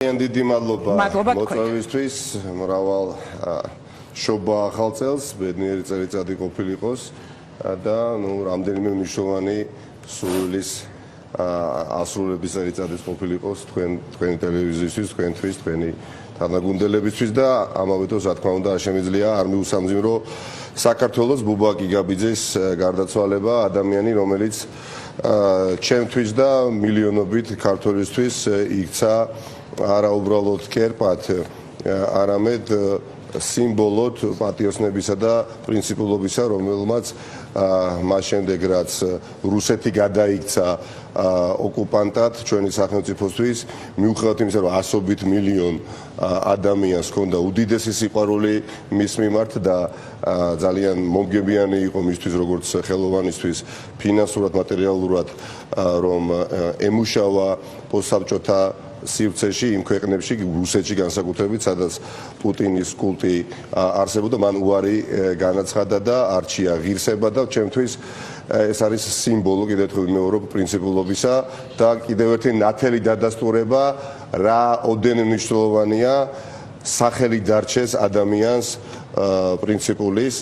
დიდი მადლობა მოწვევისთვის, მრავალ შობა ახალ წელს, ბედნიერი წელიწადი ყოფილიყოს და რამდენიმე მნიშვნელოვანი სურვილის ასრულების წელიწადის ყოფილიყოს თქვენი ტელევიზიისთვის, თქვენთვის, თქვენი თანაგუნდელებისთვის და ამავე დროს, რა თქმა უნდა, არ შემიძლია არ მიუსამძიმრო საქართველოს ბუბა გიგაბიძის გარდაცვალება, ადამიანი, რომელიც ჩემთვის და მილიონობით ქართველისთვის იქცა არა უბრალოდ კერპად, არამედ სიმბოლოდ პატიოსნებისა და პრინციპულობისა, რომელმაც მას შემდეგ რაც რუსეთი გადაიქცა ოკუპანტად ჩვენი სახელმწიფოსთვის, მიუხედავად იმისა, რომ ასობით მილიონ ადამიანს ჰქონდა უდიდესი სიყვარული მის მიმართ და ძალიან მომგებიანი იყო მისთვის როგორც ხელოვანისთვის, ფინანსურად, მატერიალურად, რომ ემუშავა პოსტსაბჭოთა სივრცეში იმ ქვეყნებში, რუსეთში განსაკუთრებით, სადაც პუტინის კულტი არსებობდა, მან უარი განაცხადა და არჩია ღირსება და ჩემთვის ეს არის სიმბოლო კიდევ ერთხელ ვიმეორებ პრინციპულობისა და კიდევ ერთი ნათელი დადასტურება რა ოდენ მნიშვნელოვანია სახელი დარჩეს ადამიანს პრინციპულის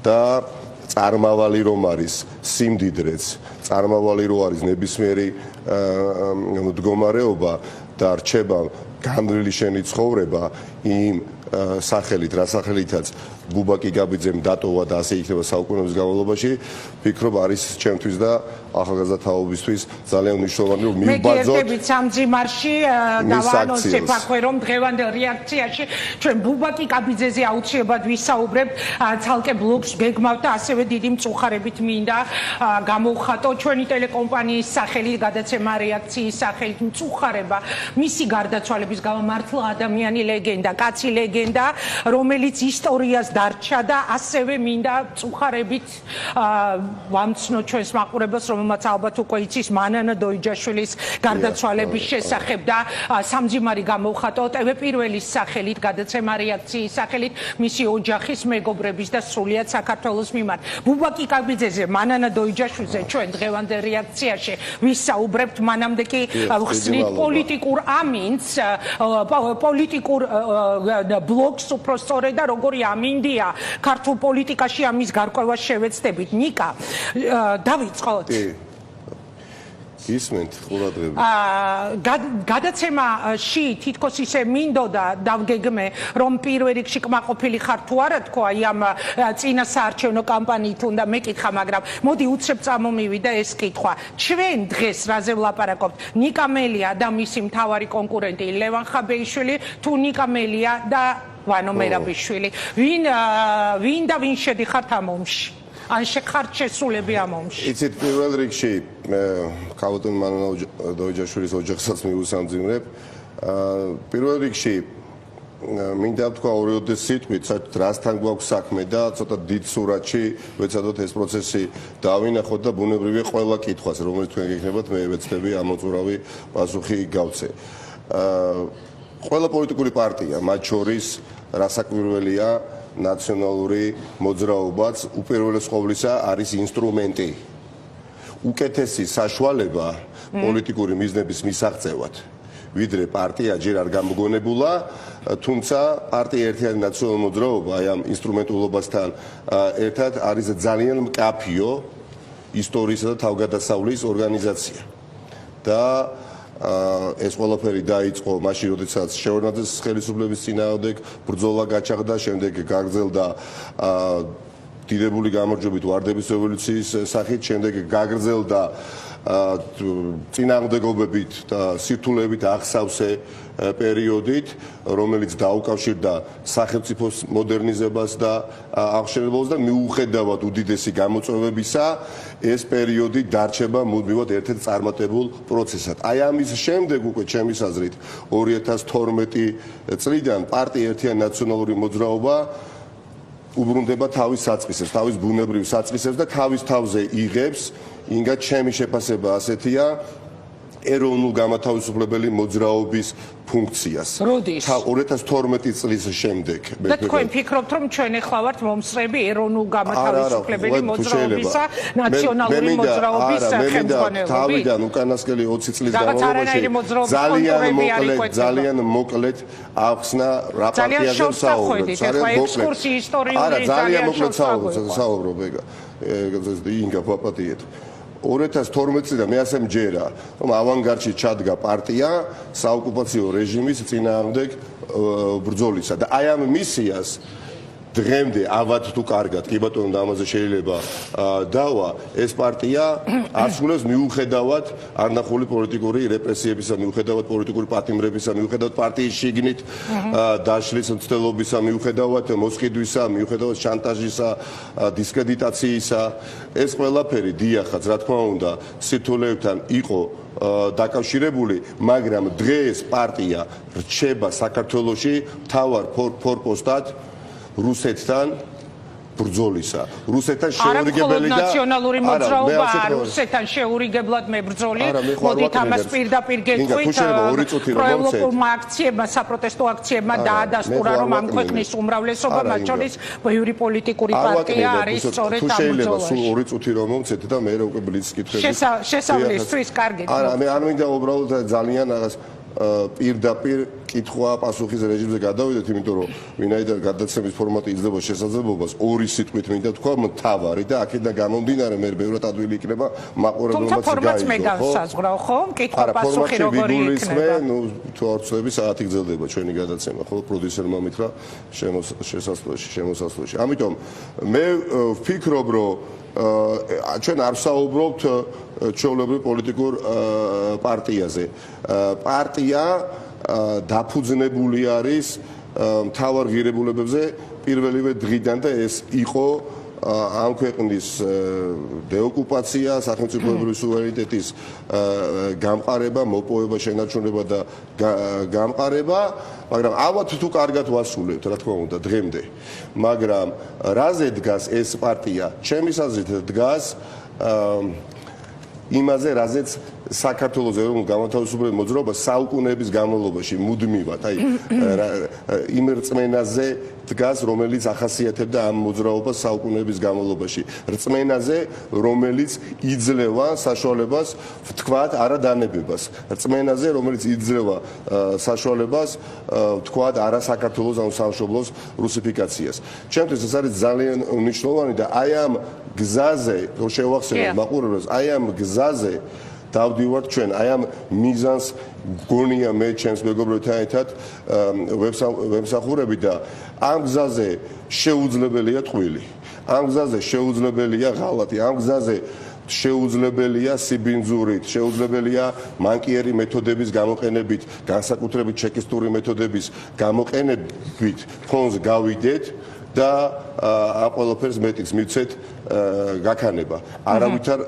და წარმავალი რომ არის სიმდიდრეც, წარმავალი რომ არის ნებისმიერი მდგომარეობა და რჩება განვლილი შენი ცხოვრება იმ სახელით, რა სახელითაც ბუბა გიგაბიძემ დატოვა და ასე იქნება საუკუნეების განმავლობაში, ვფიქრობ არის ჩემთვის და ახალგაზრდა თაობისთვის ძალიან მნიშვნელოვანი რომ მივბაძოთ. მე გერდებით სამძიმარში და ვანონსებ აქვე რომ დღევანდელ რეაქციაში ჩვენ ბუბა გიგაბიძეზე აუცილებლად ვისაუბრებთ, ცალკე ბლოგს გეგმავთ და ასევე დიდი მწუხარებით მინდა გამოვხატო ჩვენი ტელეკომპანიის სახელით, გადაცემა რეაქციის სახელით მწუხარება მისი გარდაცვალების გამო მართლა ადამიანი ლეგენდა, კაცი ლეგენდა, რომელიც ისტორიას დარჩა და ასევე მინდა მწუხარებით ვამცნო ჩვენს მაყურებელს, რომელმაც ალბათ უკვე იცის მანანა დოიჯაშვილის გარდაცვალების შესახებ და სამძიმარი გამოვხატო TV პირველის სახელით, გადაცემა რეაქციის სახელით, მისი ოჯახის, მეგობრების და სრულიად საქართველოს მიმართ. ბუბა გიგაბიძეზე, მანანა დოიჯაშვილზე ჩვენ დღევანდელ რეაქციაში ვისაუბრებთ, მანამდე კი ვხსნით პოლიტიკურ ამინდს, პოლიტიკურ ბლოგს უпроსწორე და როგორი ამინდია ქართულ პოლიტიკაში ამის გარკვევას შევეცდებით. ნიკა, დავიწყოთ. ისმენთ ყურადღებით. გადაცემაში თითქოს ისე მინდოდა დავგეგმე, რომ პირველ რიგში კმაყოფილი ხარ თუ არა თქვა აი ამ წინა საარჩევნო კამპანიით უნდა მეკითხა, მაგრამ მოდი უცებ წამომივიდა ეს კითხვა. ჩვენ დღეს რაზე ვლაპარაკობთ? ნიკა მელია და მისი მთავარი კონკურენტი ლევან ხაბეიშვილი თუ ნიკა მელია და ვანო მერაბიშვილი? ვინ და ვინ შედიხართ ამ ომში? ან შეხართ შესულები ამ ომში? იცით, პირველ რიგში ქალბატონ მანანა დოიჯაშვილის ოჯახსაც მივუსამძიმრებ. პირველ რიგში მინდა ვთქვა ორი სიტყვით, რასთან გვაქვს საქმე და ცოტა დიდ სურათში ვეცადოთ ეს პროცესი დავინახოთ და ბუნებრივია ყველა კითხვას, რომელიც თქვენ გექნებათ, მე ვეცდები ამოწურავი პასუხი გავცე. ყველა პოლიტიკური პარტია, მათ შორის რასაკვირველია, ნაციონალური მოძრაობაც უპირველეს ყოვლისა არის ინსტრუმენტი. უკეთესი საშუალება პოლიტიკური მიზნების მისაღწევად, ვიდრე პარტია ჯერ არ გამოგონებულა, თუმცა პარტია ერთიანი ნაციონალური მოძრაობა აი ამ ინსტრუმენტულობასთან ერთად არის ძალიან მკაფიო ისტორიისა და თავგადასავლის ორგანიზაცია. და ეს ყველაფერი დაიწყო მაშინ, როდესაც შევარდნაძის ხელისუფლების წინააღმდეგ ბრძოლა გაჩაღდა, შემდეგ გაგრძელდა დიდებული გამარჯვებით ვარდების რევოლუციის სახით, შემდეგ გაგრძელდა წინააღმდეგობებით და სირთულეებით აღსავსე პერიოდით, რომელიც დაუკავშირდა სახელმწიფოს მოდერნიზებას და აღშენებას და მიუხედავად უდიდესი გამოწვევებისა, ეს პერიოდი დარჩება მუდმივად ერთ-ერთ წარმატებულ პროცესად. აი ამის შემდეგ უკვე ჩემის აზრით 2012 წლიდან პარტია ერთიანი ნაციონალური მოძრაობა უბრუნდება თავის საწყისებს, თავის ბუნებრივ საწყისებს და თავის თავზე იღებს, ინგა ჩემი შეფასება ასეთია, ეროვნულ გამათავისუფლებელი მოძრაობის ფუნქციას. როდის? 2012 წლის შემდეგ. და თქვენ ფიქრობთ, რომ ჩვენ ახლა ვართ მომსწრები ეროვნულ გამათავისუფლებელი მოძრაობისა, ნაციონალური მოძრაობის ხელმძღვანელობით? თავიდან უკანასკნელი 20 წლის განმავლობაში ძალიან მოკლედ ახსნა რა პარტიაზე საუბრობთ. ახლა ექსკურსი ისტორიული ძალიან მოკლედ საუბრობ ეგა. ინგა პაპატიეთ. 2012 წლიდან მე ასე მჯერა, რომ ავანგარდში ჩადგა პარტია საოკუპაციო რეჟიმის წინააღმდეგ ბრძოლისა და აი ამ მისიას დღემდე ავად თუ კარგად, კი ბატონო, და ამაზე შეიძლება დავა, ეს პარტია ასრულებს მიუხედავად არნახული პოლიტიკური რეპრესიებისა, მიუხედავად პოლიტიკური პატიმრებისა, მიუხედავად პარტიის შიგნით დაშლის მცდელობისა, მიუხედავად მოსყიდვისა, მიუხედავად შანტაჟისა, დისკრედიტაციისა, ეს ყველაფერი დიახაც, რა თქმა უნდა, სირთულეებთან იყო დაკავშირებული, მაგრამ დღეს პარტია რჩება საქართველოში მთავარ ფორპოსტად რუსეთთან ბრძოლისა. რუსეთთან შეურიგებელი და ნაციონალური მოძრაობა რუსეთთან შეურიგებლად მებრძოლი. მოდით ამას პირდაპირ გეტყვით. პროევროპულმა აქციებმა, საპროტესტო აქციებმა დაადასტურა, რომ ამ ქვეყნის უმრავლესობა, მათ შორის ბევრი პოლიტიკური პარტია არის სწორედ ამ ბრძოლაში. შეიძლება სულ 2 წუთი რომ მომცეთ და მე უკვე ბლიც კითხები. შესავლისთვის კარგით. არა, მე არ მინდა უბრალოდ ძალიან რაღაც პირდაპირ კითხვა პასუხის რეჟიმზე გადავიდეთ, იმიტომ რომ ვინაიდან გადაცემის ფორმატი იძლევა შესაძლებლობას ორი სიტყვით მინდა თქვა მთავარი და აქედან გამომდინარე მე ბევრად ადვილი იქნება მაყურებელმაც გაიგო. თუმცა ფორმატს მე განსაზღვრავ, ხო? კითხვა პასუხი როგორი იქნება? ნუ თორცები საათი გრძელდება ჩვენი გადაცემა, ხო? პროდიუსერმა მითხრა შემოსასვლელში. ამიტომ მე ვფიქრობ, რომ ჩვენ არ ვსაუბრობთ ჩვეულებრივ პოლიტიკურ პარტიაზე. პარტია დაფუძნებული არის მთავარ ღირებულებებზე პირველივე დღიდან და ეს იყო ამ ქვეყნის დეოკუპაცია, სახელმწიფოებრივი სუვერენიტეტის გამყარება, მოპოვება, შენარჩუნება და გამყარება, მაგრამ ალბათ თუ კარგად ვასრულებთ, რა თქმა უნდა, დღემდე. მაგრამ რაზე დგას ეს პარტია? ჩემის აზრით დგას იმაზე, რაზეც საქართველოს ეროვნულ გამათავისუფლებელი მოძრაობა საუკუნეების განმავლობაში მუდმივად, აი იმ რწმენაზე დგას, რომელიც ახასიათებდა ამ მოძრაობას საუკუნეების განმავლობაში. რწმენაზე, რომელიც იძლევა საშუალებას ვთქვათ არადანებებას. რწმენაზე, რომელიც იძლევა საშუალებას ვთქვათ არასაკართულოს ან სამშობლოს რუსიფიკაციას. ჩემთვის ეს არის ძალიან მნიშვნელოვანი და აი ამ გზაზე, რომ შევახსენოთ მაყურებელს, აი ამ გზაზე დავდივართ ჩვენ, აი ამ მიზანს გონია მე ჩემს მეგობრებთან ერთად ვემსახურები და ამ გზაზე შეუძლებელია ტყვილი. ამ გზაზე შეუძლებელია ღალატი, ამ გზაზე შეუძლებელია სიბინძურით, შეუძლებელია მანკიერი მეთოდების გამოყენებით, განსაკუთრებით ჩეკისტური მეთოდების გამოყენებით ფონს გავიდეთ და ამ ყველაფერს მეტიც მივცეთ გაქანება. არავითარ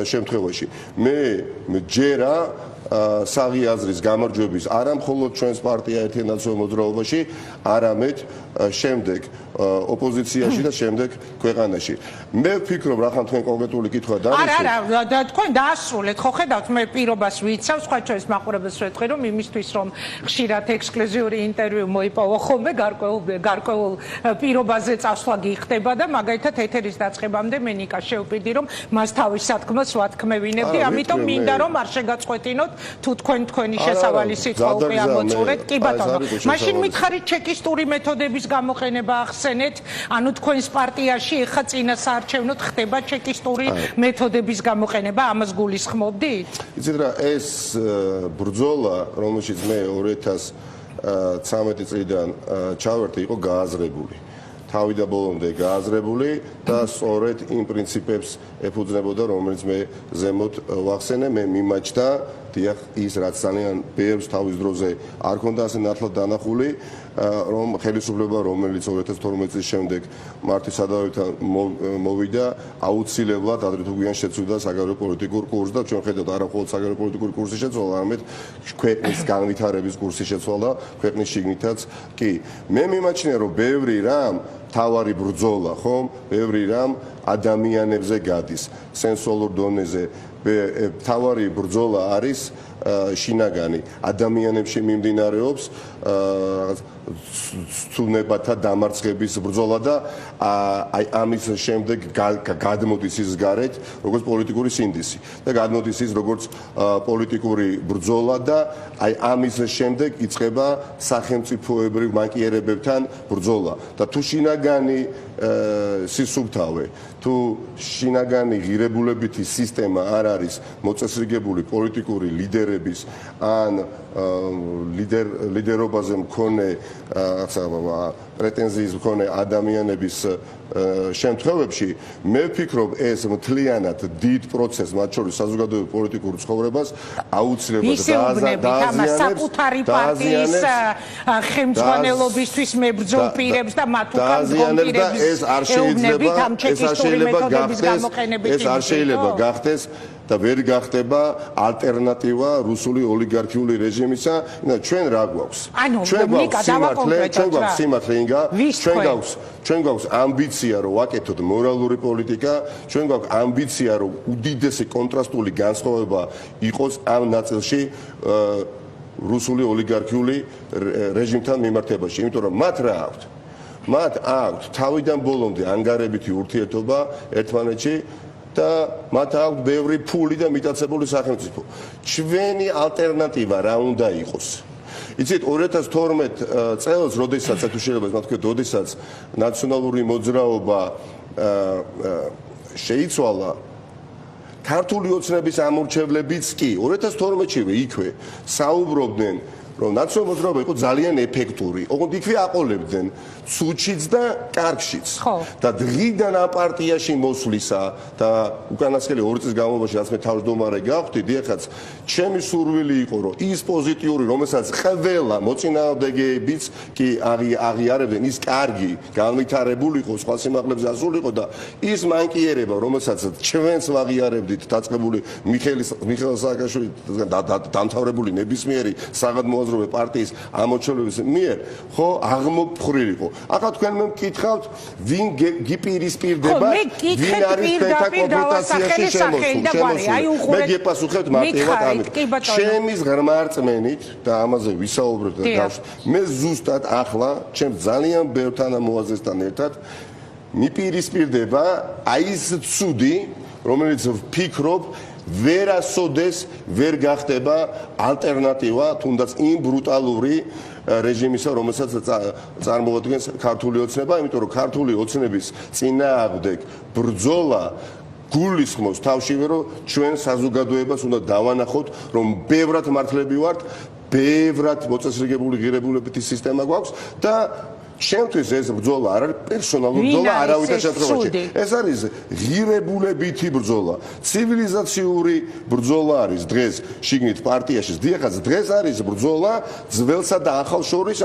შემთხვევაში. მე ჯერა საღი აზრის გამარჯვების არა მხოლოდ ჩვენს პარტია ერთიან ნაციონალურ მოძრაობაში, არამედ შემდეგ ოპოზიციაში და შემდეგ ქვეყანაში. მე ვფიქრობ, რახან თქვენ კონკრეტული კითხვა დაისვით. არა, თქვენ დაასრულეთ, ხო ხედავთ, მე პირობას ვიცავ, სხვა ჩვენს მაყურებელს ვეთქვი, რომ იმისთვის, რომ ხშირად ექსკლუზიური ინტერვიუ მოიპოვო ხოლმე გარკვეულ პირობაზე წასვლა გიხდება და მაგალითად ეთერის დაწყებამდე მე ნიკას შევპირდი, რომ მას თავის სათქმელს ვათქმევინებდი, ამიტომ მინდა რომ არ შეგაწყვეტინოთ თუ თქვენი შესავალი სიტყვა უკვე ამოწურეთ. კი ბატონო, მაშინ მითხარით ჩეკისტური მეთოდების გამოყენება ახსენეთ, ანუ თქვენს პარტიაში ეხა წინასაარჩევნოდ ხდება ჩეკისტური მეთოდების გამოყენება, ამას გულისხმობდით? იცით რა, ეს ბრძოლა, რომელშიც მე 2013 წლიდან ჩავერთე, იყო გააზრებული. თავიდან ბოლომდე გააზრებული და სწორედ იმ პრინციპებს ეფუძნებოდა, რომელიც მე ზემოთ ვახსენე, მე მიმაჩნდა დიახ ის რაც ძალიან ბევრს თავის დროზე არ ქონდა ასე ნათლად დანახული, რომ ხელისუფლება, რომელიც 2012 წლის შემდეგ მარტის სადავებთან მოვიდა, აუცილებლად ადრე თუ გვიან შეცვლა საგარეო პოლიტიკურ კურსს და ჩვენ ხედავთ არა მხოლოდ საგარეო პოლიტიკური კურსის შეცვლა, არამედ ქვეყნის განვითარების კურსის შეცვლა და ქვეყნის შიგნითაც კი. მე მიმაჩნია, რომ ბევრი რამ თავარი ბრძოლა, ხომ? ბევრი რამ ადამიანებზე გადის, სენსუალურ დონეზე თავარი ბრძოლა არის შინაგანი ადამიანებში მიმდინარეობს ცუნებათა დამარცხების ბრძოლა და აი ამის შემდეგ გადმოდის ის გარეთ როგორც პოლიტიკური სინდისი და გადმოდის ის როგორც პოლიტიკური ბრძოლა და აი ამის შემდეგ იწყება სახელმწიფოებრივ მანკიერებებთან ბრძოლა და თუ შინაგანი სისუფთავე თუ შინაგანი ღირებულებითი სისტემა არ არის მოწესრიგებული პოლიტიკური ლიდერების ან ლიდერობაზე მქონე პრეტენზიის მქონე ადამიანების შემთხვევებში მე ვფიქრობ ეს მთლიანად დიდ პროცესს მათ შორის საზოგადოებრივ პოლიტიკურ ცხოვრებას აუცილებლად საკუთარი პარტიის ხელმძღვანელობისთვის მებრძოლ პირებს და მათ უკან დგომ პირებს ეს არ შეიძლება გახდეს და ვერ გახდება ალტერნატივა რუსული ოლიგარქიული რეჟიმისა. ჩვენ რა გვაქვს? ჩვენ გვაქვს სიმართლე ინგა, ჩვენ გვაქვს ამბიცია რომ ვაკეთოთ მორალური პოლიტიკა, ჩვენ გვაქვს ამბიცია რომ უდიდესი კონტრასტული განსხვავება იყოს ამ ნაწილში რუსული ოლიგარქიული რეჟიმთან მიმართებაში, იმიტომ რომ მათ რა აქვთ? მათ აქვთ თავიდან ბოლომდე ანგარებითი ურთიერთობა ერთმანეთში და მათ აქვთ ბევრი ფული და მიტაცებული სახელმწიფო. ჩვენი ალტერნატივა რა უნდა იყოს? იცით 2012 წელს, როდესაც თუ შეიძლება მათ ვთქვათ, როდესაც ნაციონალური მოძრაობა შეიცვალა ქართული ოცნების ამორჩევლებიც კი 2012-შივე იქვე საუბრობდნენ რომ ნაციონალური მოძრაობა იყო ძალიან ეფექტური. ოღონდ იქვე აყოლებდნენ ცუჩიც და კარგშიც. და დღიდან ამ პარტიაში მოსვლისა და უკანასკნელი 2 წლის განმავლობაში რაც მე თავმჯდომარე გავხდი, დიახაც, ჩემი სურვილი იყო რომ ის პოზიტიური, რომელსაც ყველა მოწინააღმდეგეებიც კი აღიარებდნენ, ის კარგი, განვითარებული იყო, სხვა სიმაღლებზე ასულიყო და ის მანკიერება, რომელსაც ჩვენს ვაღიარებდით დაწყებული მიხეილ სააკაშვილის დამთავრებული ნებისმიერი საგადმოაზროვე პარტიის ამორჩევლების მიერ, ხო, აღმოფხრილიყო. ახლა თქვენ მე მკითხავთ, ვინ გიპირისპირდება, ვინ არის თქვენთან კონფრონტაციაში შემოსული. მე გეპასუხებთ მარტივად ამით. ჩემის ღრმა რწმენით და ამაზე ვისაუბრებთ და მე ზუსტად ახლა ჩემს ძალიან ბევრ თანამოაზრესთან ერთად მიპირისპირდება აი ეს ცუდი, რომელიც ვფიქრობ ვერასოდეს ვერ გახდება ალტერნატივა თუნდაც იმ ბრუტალური რეჟიმისა, რომელსაც წარმოადგენს ქართული ოცნება, იმიტომ რომ ქართული ოცნების წინააღმდეგ ბრძოლა გულისხმობს თავშივე, რომ ჩვენ საზოგადოებას უნდა დავანახოთ, რომ ბევრად მართლები ვართ, ბევრად მოწესრიგებული ღირებულებითი სისტემა გვაქვს და ჩემთვის ეს ბრძოლა არ არის პერსონალური ბრძოლა არავითარ შემთხვევაში. ეს არის ღირებულებითი ბრძოლა, ცივილიზაციური ბრძოლა არის დღეს შიგნით პარტიაში. დიახაც, დღეს არის ბრძოლა ძველსა და ახალს შორის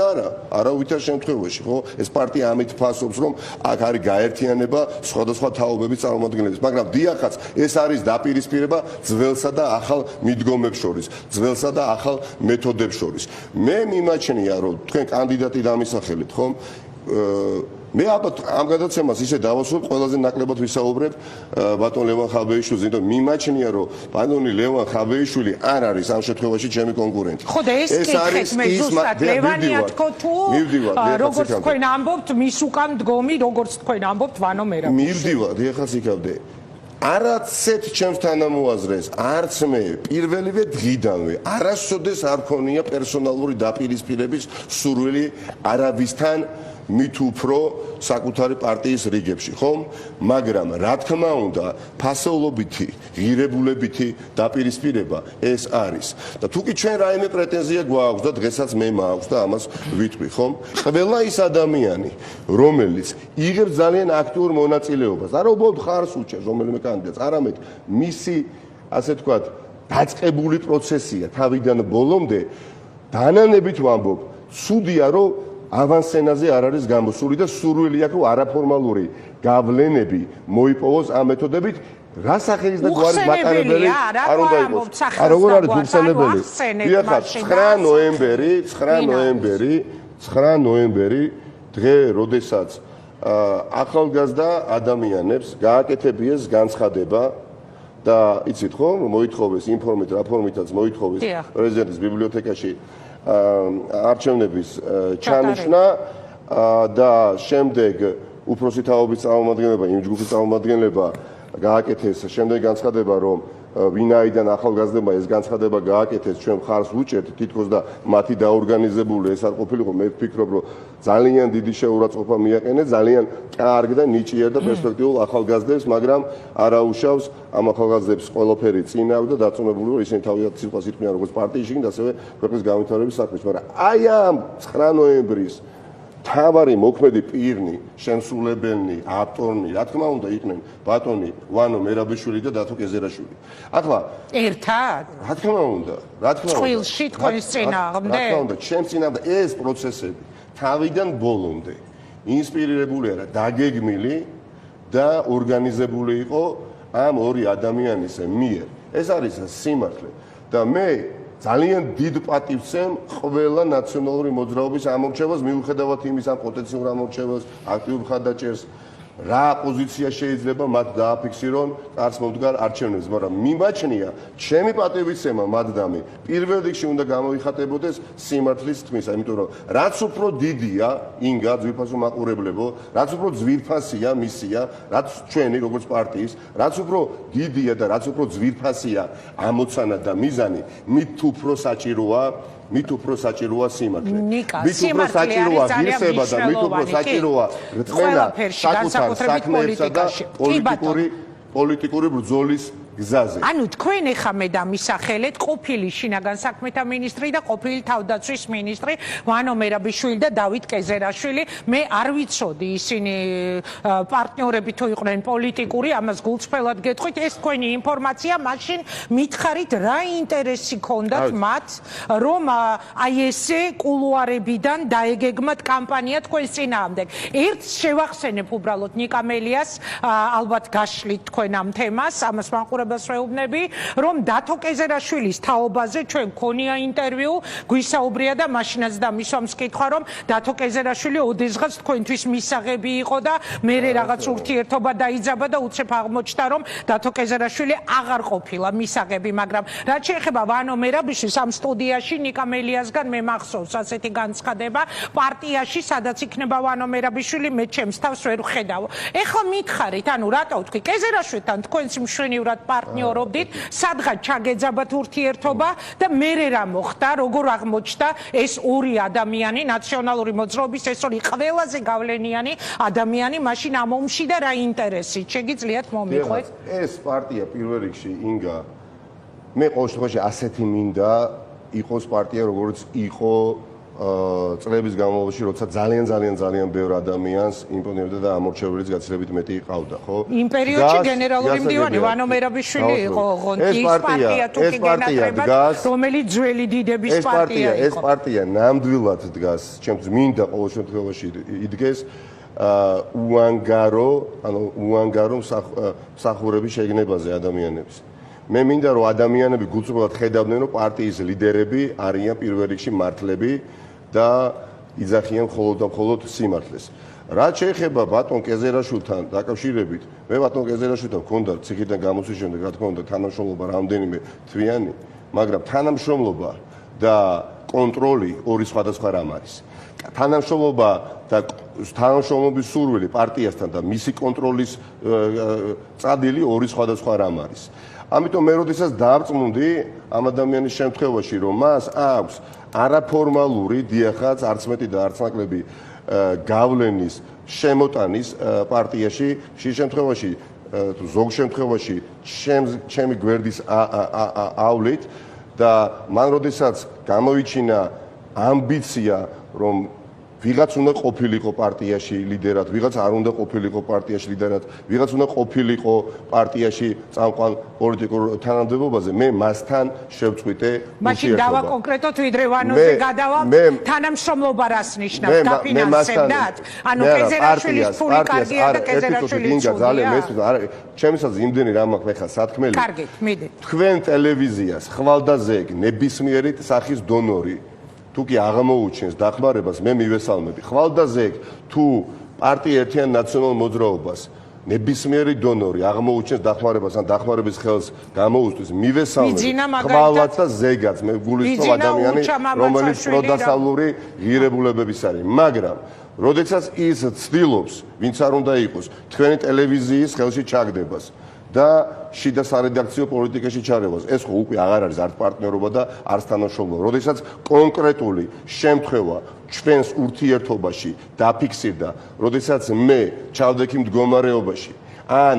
არავითარ შემთხვევაში, ხო? ეს პარტია ამით ფასობს, რომ აქ არის გაერთიანება სხვადასხვა თაობების წარმომადგენლების, მაგრამ დიახაც, ეს არის დაპირისპირება ძველსა და ახალ მიდგომებს შორის, ძველსა და ახალ მეთოდებს შორის. მე მიმაჩნია, რომ თქვენ კანდიდატი დამისახელეთ, ხომ? მე ალბათ ამ გადაცემას ისე დავასრულებ, ყველაზე ნაკლებად ვისაუბრებ ბატონ ლევან ხაბეიშვილს, იმიტომ მიმაჩნია, რომ ბატონი ლევან ხაბეიშვილი არ არის ამ შემთხვევაში ჩემი კონკურენტი. ხო და ეს კითხეთ მე ზუსტად ლევანია თქო თუ როგორც თქვენ ამბობთ, მის უკან დგომი, როგორც თქვენ ამბობთ, ვანო მერაბ. მივდივარ, ეხლა იქავდე. არაცეთ ჩემს თანამოაზრეს, არც მე პირველივე დღიდანვე არასოდეს არ ქონია პერსონალური დაპირისპირების სურვილი არავისთან მით უფრო საკუთარი პარტიის რიგებში, ხომ? მაგრამ რა თქმა უნდა, ფასეულობითი, ღირებულებითი დაპირისპირება ეს არის. და თუ კი ჩვენ რაიმე პრეტენზია გვაქვს და დღესაც მე მაქვს და ამას ვიტყვი, ხომ? ყველა ის ადამიანი, რომელიც იღებს ძალიან აქტიურ მონაწილეობას, არა უბრალოდ ხარს უჭერს რომელიმე კანდიდატს, არამედ მისი, ასე ვთქვათ, დაწყებული პროცესია თავიდან ბოლომდე, დანანებით ვამბობ, ცუდია, რომ ავანსცენაზე არ არის გამოსული და სურვილი აქვს, რომ არაფორმალური გავლენები მოიპოვოს ამ მეთოდებით. რა სახელის და გვარის მატარებელი არ უნდა იყოს. როგორ არის უხსენებელი? დიახაც, 9 ნოემბერი, დღე, როდესაც ახალგაზრდა ადამიანებს გააკეთებიეს განცხადება და იცით ხო, მოითხოვეს ინფორმით, რაფორმითაც მოითხოვეს პრეზიდენტის ბიბლიოთეკაში არჩევნების ჩანიშვნა და შემდეგ უფროსი თაობის წარმომადგენლება, იმ ჯგუფის წარმომადგენლება გააკეთეს შემდეგ განცხადება, რომ ვინაიდან ახალგაზრდებმა ეს განცხადება გააკეთეს, ჩვენ მხარს ვუჭერთ თითქოს და მათი დაორგანიზებული ეს არ ყოფილიყო, მე ვფიქრობ, რომ ძალიან დიდი შეურაცხყოფა მიაყენეს, ძალიან კარგ და ნიჭიერ და პერსპექტიულ ახალგაზრდებს, მაგრამ არაუშავს ამ ახალგაზრდებს ყველაფერი წინავ და დარწმუნებული ვარ, ისინი თავიანთ სიტყვას იტყვიან როგორც პარტიაში და ასევე ქვეყნის განვითარების საქმეში, მაგრამ აი ამ 9 ნოემბრის თავარი მოქმედი პირნი, შემსრულებელნი, ავტორნი, რა თქმა უნდა, იყვნენ ბატონი ვანო მერაბიშვილი და დათო კეზერაშვილი. ახლა ერთად? რა თქმა უნდა, რა თქმა უნდა. წყვილში თქვენს წინააღმდეგ? რა თქმა უნდა, ჩემს წინააღმდეგ ეს პროცესები თავიდან ბოლომდე ინსპირირებული არა, დაგეგმილი და ორგანიზებული იყო ამ ორი ადამიანის მიერ. ეს არის სიმართლე და მე ძალიან დიდ პატივს ვცემ ყველა ნაციონალური მოძრაობის ამორჩევას, მიუხედავად იმის ამ პოტენციურ ამორჩევას, აქტიურ მხარდაჭერას, რა პოზიცია შეიძლება მათ დააფიქსირონ კარს მომდგარ არჩევნებს, მაგრამ მიმაჩნია ჩემი პატივისცემა მათდამი პირველ რიგში უნდა გამოიხატებოდეს სიმართლის თქმისა, იმიტომ რომ რაც უფრო დიდია ინგა ძვირფასო მაყურებლებო, რაც უფრო ძვირფასია მისია, რაც ჩვენი როგორც პარტიის, რაც უფრო დიდია და რაც უფრო ძვირფასია ამოცანა და მიზანი, მით უფრო საჭიროა მით უფრო საჭიროა სიმართლე. მით უფრო საჭიროა ღირსება და მით უფრო საჭიროა რწმენა საკუთარ საქმეებსა და პოლიტიკური ბრძოლის გზაზე. ანუ თქვენ ეხა მე დამისახელეთ ყოფილი შინაგან საქმეთა მინისტრი და ყოფილი თავდაცვის მინისტრი ვანო მერაბიშვილი და დავით კეზერაშვილი. მე არ ვიცოდი ისინი პარტნიორები თუ იყვნენ პოლიტიკური, ამას გულწრფელად გეტყვით, ეს თქვენი ინფორმაცია, მაშინ მითხარით რა ინტერესი ქონდათ მათ, რომ აი ესე კულუარებიდან დაეგეგმათ კამპანია თქვენს წინააღმდეგ. ერთს შევახსენებ უბრალოდ ნიკა მელიას, ალბათ გაშლით თქვენ ამ თემას, ამას მაყურებელს ვეუბნები, რომ დათო კეზერაშვილის თაობაზე ჩვენ გქონია ინტერვიუ, გვისაუბრია და მაშინაც დამისვამს კითხვა, რომ დათო კეზერაშვილი ოდესღაც თქვენთვის მისაღები იყო და მერე რაღაც ურთიერთობა დაიძაბა და უცებ აღმოჩნდა, რომ დათო კეზერაშვილი აღარ ყოფილა მისაღები, მაგრამ რაც შეეხება ვანო მერაბიშვილს ამ სტუდიაში ნიკა მელიასგან მე მახსოვს ასეთი განცხადება, პარტიაში სადაც იქნება ვანო მერაბიშვილი, მე ჩემს თავს ვერ ვხედავ. ეხლა მითხარით, ანუ რატო ვთქვი, კეზერაშვილთან თქვენს მშვენივრად პარტნიორობდით, სადღაც ჩაგეძაბათ ურთიერთობა და მერე რა მოხდა, როგორ აღმოჩნდა ეს ორი ადამიანი, ნაციონალური მოძრაობის ეს ორი ყველაზე გავლენიანი ადამიანი, მაშინ ამ ომში და რა ინტერესით შეგიძლიათ მომიყვეთ? ეს პარტია პირველ რიგში ინგა მე ყოველ შემთხვევაში ასეთი მინდა იყოს პარტია, როგორც იყო წლების განმავლობაში, როცა ძალიან ბევრ ადამიანს იმპონებდა და ამორჩევლიც გაცილებით მეტი ყავდა, ხო? იმ პერიოდში გენერალური მდივანი ვანო მერაბიშვილი იყო, ღონტის პარტია თუ კი გენატრებად, რომელიც ძველი დიდების პარტია იყო. ეს პარტია ნამდვილად დგას, ჩემს მინდა ყოველ შემთხვევაში იდგეს უანგარო მსახურების შეგნებაზე ადამიანების. მე მინდა რომ ადამიანები გულწრფელად ხედავდნენ, რომ პარტიის ლიდერები არიან პირველ რიგში მართლები და იძახიან მხოლოდ და მხოლოდ სიმართლეს. რაც შეეხება ბატონ კეზერაშვილთან დაკავშირებით, მე ბატონ კეზერაშვილთან მქონდა ციხიდან გამოსვლის შემდეგ, რა თქმა უნდა, თანამშრომლობა რამდენიმე თვიანი, მაგრამ თანამშრომლობა და კონტროლი ორი სხვადასხვა რამ არის. თანამშრომლობა და თანამშრომლობის სურვილი პარტიასთან და მისი კონტროლის წადილი ორი სხვადასხვა რამ არის. ამიტომ მე როდესაც დაარწმუნდი ამ ადამიანის შემთხვევაში, რომ მას აქვს არაფორმალური დიახაც არც მეტი და არც ნაკლები გავლენის შემოტანის პარტიაში, შე შემთხვევაში ზოგ შემთხვევაში ჩემი გვერდის ავლით და მან როდესაც გამოიჩინა ამბიცია, რომ ვიღაც უნდა ყოფილიყო პარტიაში ლიდერად, ვიღაც არ უნდა ყოფილიყო პარტიაში ლიდერად, ვიღაც უნდა ყოფილიყო პარტიაში წამყვან პოლიტიკურ თანამდებობაზე, მე მასთან შევწყვიტე ურთიერთობა. მაშინ დავაკონკრეტოთ, ვიდრე ვანოზე გადავალ, თანამშრომლობა რას ნიშნავს, დაფინანსებდათ? ანუ კეზერაშვილის ფული კარგია და კეზერაშვილის ცუდია? ჩემსაც იმდენი რამ აქვს ხა სათქმელი. კარგით, მიდით. თქვენ ტელევიზიას ხვალდაზე ნებისმიერი სახის დონორი თუ კი აღმოუჩენს დახმარებას, მე მივესალმები. ხვალდაზე თუ პარტია ერთიან ნაციონალურ მოძრაობას ნებისმიერი დონორი აღმოუჩენს დახმარებას ან დახმარების ხელს გამოუსწრის მიძინა მივესალმებით მაგალითად ხვალაც და ზეგაც მე გულისხმობ მიძინა ადამიანი ურჩა რომელიც მამაცაშვილი და- პროდასავლური ღირებულებების არის მაგრამ როდესაც ის ცდილობს ვინც არ უნდა იყოს თქვენი ტელევიზიის ხელში ჩაგდებას და შიდა სარედაქციო პოლიტიკაში ჩარევას ეს ხო უკვე აღარ არის არც პარტნიორობა და არც თანამშრომლობა როდესაც კონკრეტული შემთხვევა ჩვენს ურთიერთობაში დაფიქსირდა როდესაც მე ჩავდექი მდგომარეობაში ან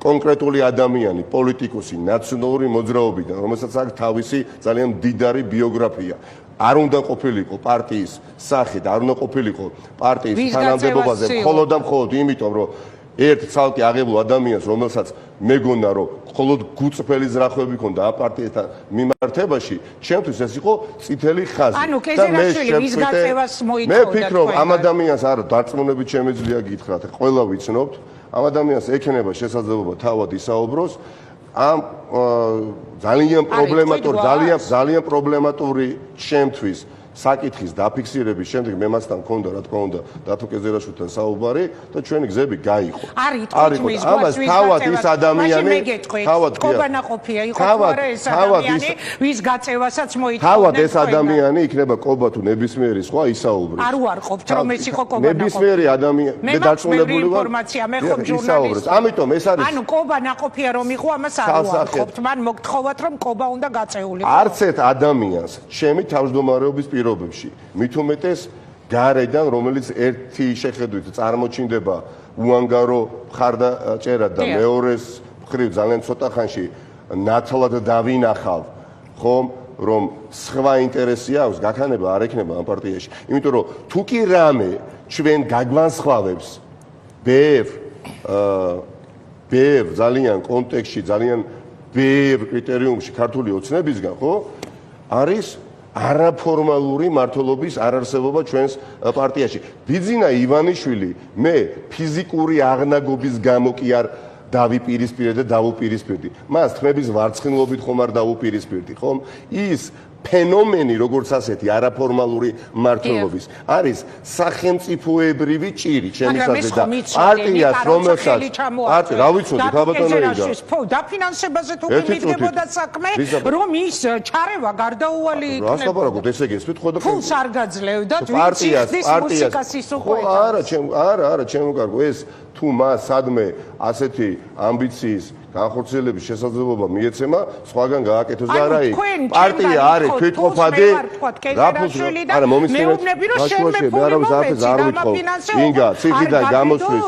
კონკრეტული ადამიანი პოლიტიკოსი ნაციონალური მოძრაობიდან რომელსაც აქვს თავისი ძალიან მდიდარი ბიოგრაფია არ უნდა ყოფილიყო პარტიის სახით არ უნდა ყოფილიყო პარტიის ვის თანამდებობაზე გაწევას მხოლოდ და მხოლოდ იმიტომ რომ ერთ ცალკე აღებულ ადამიანს რომელსაც მეგონა რომ მხოლოდ გუწფელი ზრახვები ქონდა ამ პარტიასთან მიმართებაში ჩემთვის ეს იყო წითელი ხაზი ანუ კეზერაშვილი ვის გაწევას მოითხოვდა მე ვფიქრობ ამ ადამიანს არ დარწმუნებით შემეძლია გითხრათ ყველა ვიცნობთ ამ ადამიანს ექნება შესაძლებლობა თავად ისაუბროს ამ ძალიან პრობლემატური ჩემთვის საკითხის დაფიქსირების შემდეგ მე მასთან მქონდა რა თქმა უნდა დათო კეზერაშვილთან საუბარი და ჩვენი გზები გაიყო. არის ამას თავად ის ადამიანი თავად კობანაყოფია იყო არა ეს ადამიანი ვის გაწევასაც მოითხოვდა. თავად ეს ადამიანი იქნება კობა თუ ნებისმიერი სხვა ისაუბრებს. არ ვარყოფთ რომ ეს იყო კობანაყოფია. ნებისმიერი ადამიანი მე დარწმუნებული ვარ ინფორმაცია მე ხომ ჟურნალისტი. ამიტომ ეს არის ანუ კობანაყოფია რომ იყო ამას არ ვარყოფთ. მან მოგთხოვათ რომ კობა უნდა გაწეულიყო. არც ერთ ადამიანს ჩემი თავმჯდომარეობის მით უმეტეს გარედან რომელიც ერთი შეხედვით წარმოჩინდება უანგარო მხარდაჭერად და მეორეს მხრივ ძალიან ცოტა ხანში ნათლად დავინახავ ხომ რომ სხვა ინტერესი აქვს გაქანება არ ექნება ამ პარტიაში იმიტომ რომ თუ კი რამე ჩვენ გაგვანსხვავებს ბევრ ძალიან კონტექსტში ძალიან ბევრ კრიტერიუმში ქართული ოცნებისგან ხო არის არაფორმალური მართლობის არარსებობა ჩვენს პარტიაში. ბიძინა ივანიშვილი მე ფიზიკური აღნაგობის გამო კი არ დავიპირისპირე და დავუპირისპირდი. მას თმების ვარცხნილობით ხომ არ დავუპირისპირდი, ხომ? ის ფენომენი როგორც ასეთი არაფორმალური მართლობის არის სახელმწიფოებრივი ჭირი ჩემისაზე და პარტიას რომელსაც რა ვიცოდი ხაბატონო იგა დაფინანსებაზე თუ მიმდინებოდა საქმე რომ ის ჩარევა გარდაუვალი იქნება რას ლაპარაკობთ ესე იგი ეს ვიტყო და ფულს არ გაძლევდათ ვინც ის მუსიკას ის უკვე არა ჩემო კარგო ეს თუ მას სადმე ასეთი ამბიციის განხორციელების შესაძლებლობა მიეცემა, სხვაგან გააკეთოს და არა იქ. პარტია არის თვითყოფადი. არა, მეუბნები რომ შემეფული მომეცი და ამაფინანსე. ინგა, ციხიდან გამოსვლის.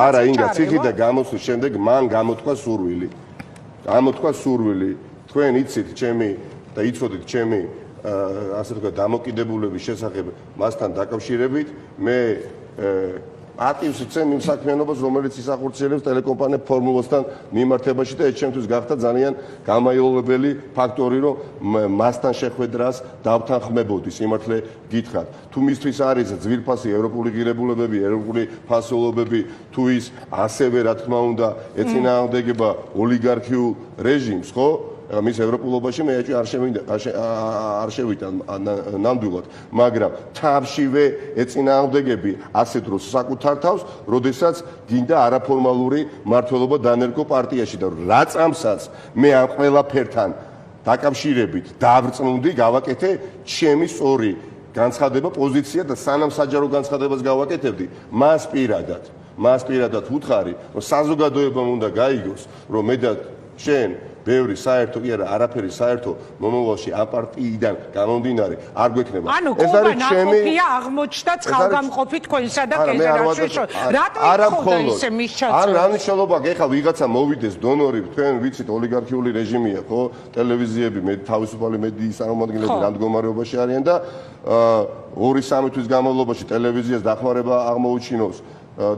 არა, ინგა, ციხიდან გამოსვლის შემდეგ მან გამოთქვა სურვილი. თქვენ იცით ჩემი და იცოდით ჩემი ასე ვთქვათ დამოკიდებულების შესახებ მასთან დაკავშირებით. მე ატივს იცემ იმ საქმიანობას, რომელიც ისახორციელებს ტელეკომპანია ფორმულასთან მიმართებაში და ეს ჩემთვის გახდა ძალიან გამაილოვებელი ფაქტორი, რომ მასთან შეხვედრას დავთანხმებოდი, სიმართლე გითხრათ. თუ მისთვის არის ძვირფასი ევროპული ღირებულებები, ევროპული ფასეულობები, თუ ის ასევე რა თქმა უნდა ეწინააღმდეგება ოლიგარქიულ რეჟიმს, ხო? მის ევროპულობაში მე არ შევიდა ნამდვილად, მაგრამ თავშივე ეწინააღმდეგები ასეთ დროს საკუთარ თავს, როდესაც გინდა არაფორმალური მმართველობა დანერგო პარტიაში და რა წამსაც მე ამ ყველაფერთან დაკავშირებით დავრწმუნდი, გავაკეთე ჩემი სწორი განცხადება, პოზიცია და სანამ საჯარო განცხადებას გავაკეთებდი, მას პირადად ვუთხარი, რომ საზოგადოებამ უნდა გაიგოს, რომ მე და შენ ბევრი საერთო კი არა არაფერი საერთო მომავალში ამ პარტიიდან გამომდინარე არ გვექნება. ანუ კობანაყოფია აღმოჩნდა წყალგამყოფი თქვენსა და კეზერაშვილის. რატო იხოდა ისე მის ჩაწევას? არა მნიშვნელობა გეხა ვიღაცა მოვიდეს დონორი, თქვენ ვიცით ოლიგარქიული რეჟიმია, ხო? ტელევიზიები, თავისუფალი მედიის წარმომადგენლები რა მდგომარეობაში არიან და 2-3 თვის განმავლობაში ტელევიზიას დახმარება აღმოუჩინოს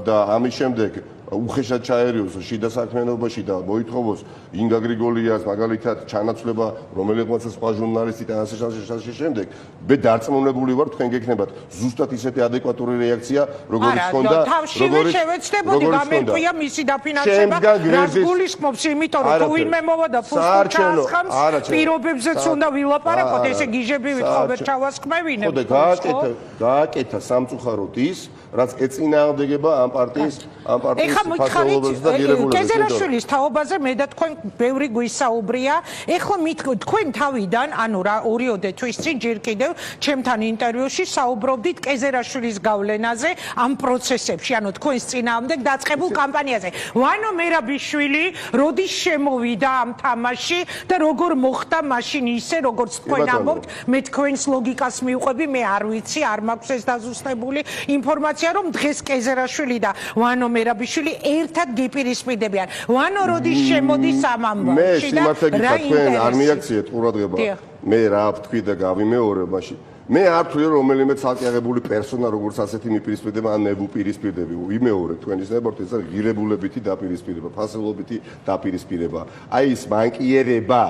და ამის შემდეგ უხეშად ჩაერიოს შიდა საქმიანობაში და მოითხოვოს ინგა გრიგოლიას მაგალითად ჩანაცვლება რომელიღაცა სხვა ჟურნალისტი და ასე შემდეგ მე დარწმუნებული ვარ თქვენ გექნებათ ზუსტად ისეთი ადეკვატური რეაქცია როგორც ჰქონდა თავშივე შევეცდებოდი გამერკვია მისი დაფინანსება რაც გულისხმობს იმიტომ რომ თუ ვინმე მოვა და ფულს ჩაასხამს პირობებზეც უნდა ვილაპარაკოთ ესე გიჟები ვითხოვეთ ჩავასკმევინებ გააკეთა სამწუხაროდ ის რაც ეწინააღმდეგება ამ პარტიის ფასეულობებს და ღირებულებებს. კეზერაშვილის თაობაზე მე და თქვენ ბევრი გვისაუბრია. ეხლა თქვენ თავიდან, ანუ რა 2-3 თვის წინ ჯერ კიდევ ჩემთან ინტერვიუში საუბრობდით კეზერაშვილის გავლენაზე ამ პროცესებში, ანუ თქვენს წინააღმდეგ დაწყებულ კამპანიაზე. ვანო მერაბიშვილი როდის შემოვიდა ამ თამაში და როგორ მოხდა მაშინ ისე, როგორც თქვენ ამბობთ, მე თქვენს ლოგიკას მივყვები, მე არ ვიცი, არ მაქვს ეს დაზუსტებული ინფორმაცია, რომ დღეს კეზერაშვილი და ვანო მერაბიშვილი ერთად გიპირისპირდებიან. ვანო როდის შემოდის ამ ამბავში მე სიმართლე გითხრა, თქვენ არ მიაქციეთ ყურადღება. მე რა ვთქვი და გავიმეორებ მაშინ. მე არ ვთვლი რომ რომელიმე ცალკეაღებული პერსონა როგორც ასეთი მიპირისპირდება, ან მე ვუპირისპირდები. ვიმეორებ თქვენის ნებართვით, ეს არის ღირებულებითი დაპირისპირება, ფასეულობითი დაპირისპირება. აი ის ბანკიერება,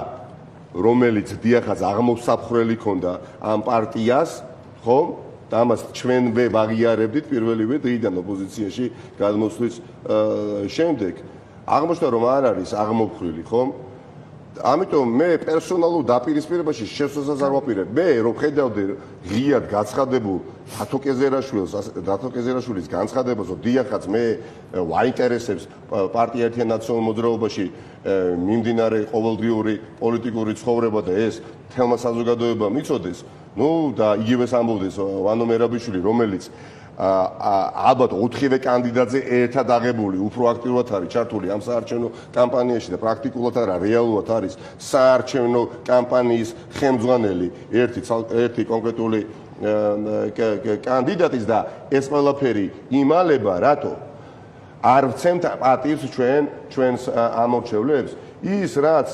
რომელიც დიახაც აღმოსაფხრელი ქონდა ამ პარტიას, ხომ? და ამას ჩვენ ვაღიარებდით პირველივე დღიდან ოპოზიციაში გადმოსვლის შემდეგ. აღმოჩნდა რომ არ არის აღმოფხრილი, ხომ? ამიტომ მე პერსონალურ დაპირისპირებაში შესაძლოა არ ვაპირებ. მე რომ ხედავდი ღიად გაცხადებულ დათო კეზერაშვილის განცხადებას, რომ დიახაც მე ვაინტერესებს პარტია ერთიან ნაციონალურ მოძრაობაში მიმდინარე ყოველდღიური პოლიტიკური ცხოვრება და ეს თელმა საზოგადოებამ იცოდეს. ნუ და იგივეს ამბობდეს ვანო მერაბიშვილი, რომელიც ალბათ 4-ვე კანდიდატზე ერთად აღებული, უფრო აქტიურად არის ჩართული ამ საარჩევნო კამპანიაში და პრაქტიკულად არა, რეალურად არის საარჩევნო კამპანიის ხელმძღვანელი ერთი კონკრეტული კანდიდატის და ეს ყველაფერი იმალება, რატო არ ვცემთ პატივს ჩვენს ამორჩევლებს, ის რაც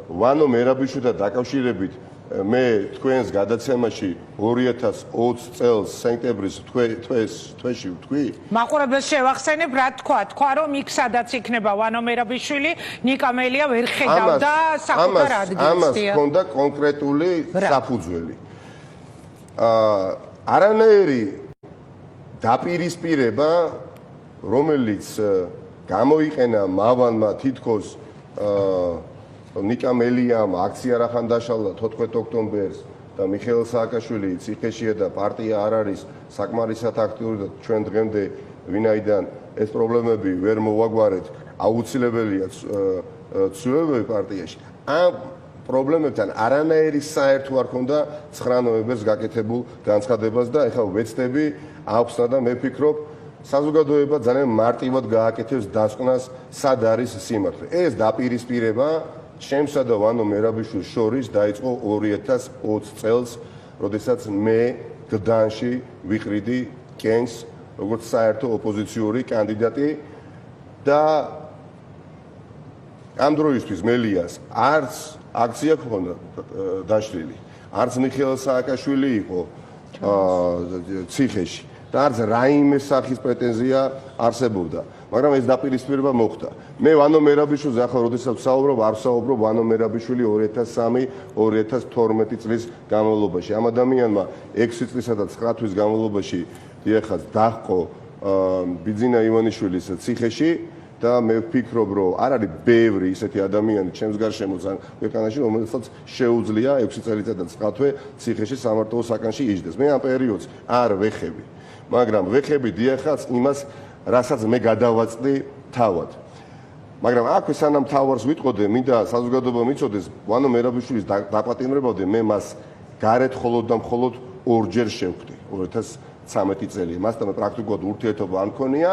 ვანო მერაბიშვილთან დაკავშირებით მე თქვენს გადაცემაში 2020 წელს სექტემბრის თვეში ვთქვი. მაყურებელს შევახსენებ, რა თქვა რომ იქ სადაც იქნება ვანო მერაბიშვილი, ნიკა მელია ვერ ხედავდა საკუთარ ადგილს. ამას ჰქონდა კონკრეტული საფუძველი. არანაირი დაპირისპირება, რომელიც გამოიყენა მავანმა თითქოს ნიკა მელიამ აქცია რახან დაშალა 14 ოქტომბერს და მიხეილ სააკაშვილი ციხეშია და პარტია არ არის საკმარისად აქტიური და ჩვენ დღემდე ვინაიდან ეს პრობლემები ვერ მოვაგვარეთ, აუცილებელია ცვლილებები პარტიაში. ამ პრობლემებთან არანაირი საერთო არ ქონდა 9 ნოემბერს გაკეთებულ განცხადებას და ეხლა ვეცდები აუხსნა და მე ვფიქრობ საზოგადოება ძალიან მარტივად გააკეთებს დასკვნას სად არის სიმართლე. ეს დაპირისპირება ჩემსა და ვანო მერაბიშვილის შორის დაიწყო 2020 წელს, როდესაც მე გდანში ვიყრიდი კენს როგორც საერთო ოპოზიციური კანდიდატი და ამ დროისთვის მელიას არც აქცია ჰქონდა დაშლილი, არც მიხეილ სააკაშვილი იყო ციხეში და არც რაიმე სახის პრეტენზია არსებობდა. მაგრამ ეს დაპირისპირება მოხდა. მე ვანო მერაბიშვილზე ახლა როდესაც ვსაუბრობ, არ ვსაუბრობ ვანო მერაბიშვილი 2003-2012 წლის განმავლობაში. ამ ადამიანმა 6 წლისა და 9 თვის განმავლობაში დიახაც დაჰყო ბიძინა ივანიშვილის ციხეში და მე ვფიქრობ, რომ არ არის ბევრი ისეთი ადამიანი ჩემს გარშემოც ან ქვეყანაში, რომელსაც შეუძლია 6 წელიწად და 9 თვე ციხეში სამარტოო საკანში იჯდეს. მე ამ პერიოდს არ ვეხები, მაგრამ ვეხები დიახაც იმას, რასაც მე გადავაწდი თავად. მაგრამ აქვე სანამ თავარს ვიტყოდე, მინდა საზოგადოებამ იცოდეს, ვანო მერაბიშვილის დაპატიმრებამდე მე მას გარეთ მხოლოდ და მხოლოდ ორჯერ შევხვდი 2013 წელი. მასთან მე პრაქტიკულად ურთიერთობა არ მქონია.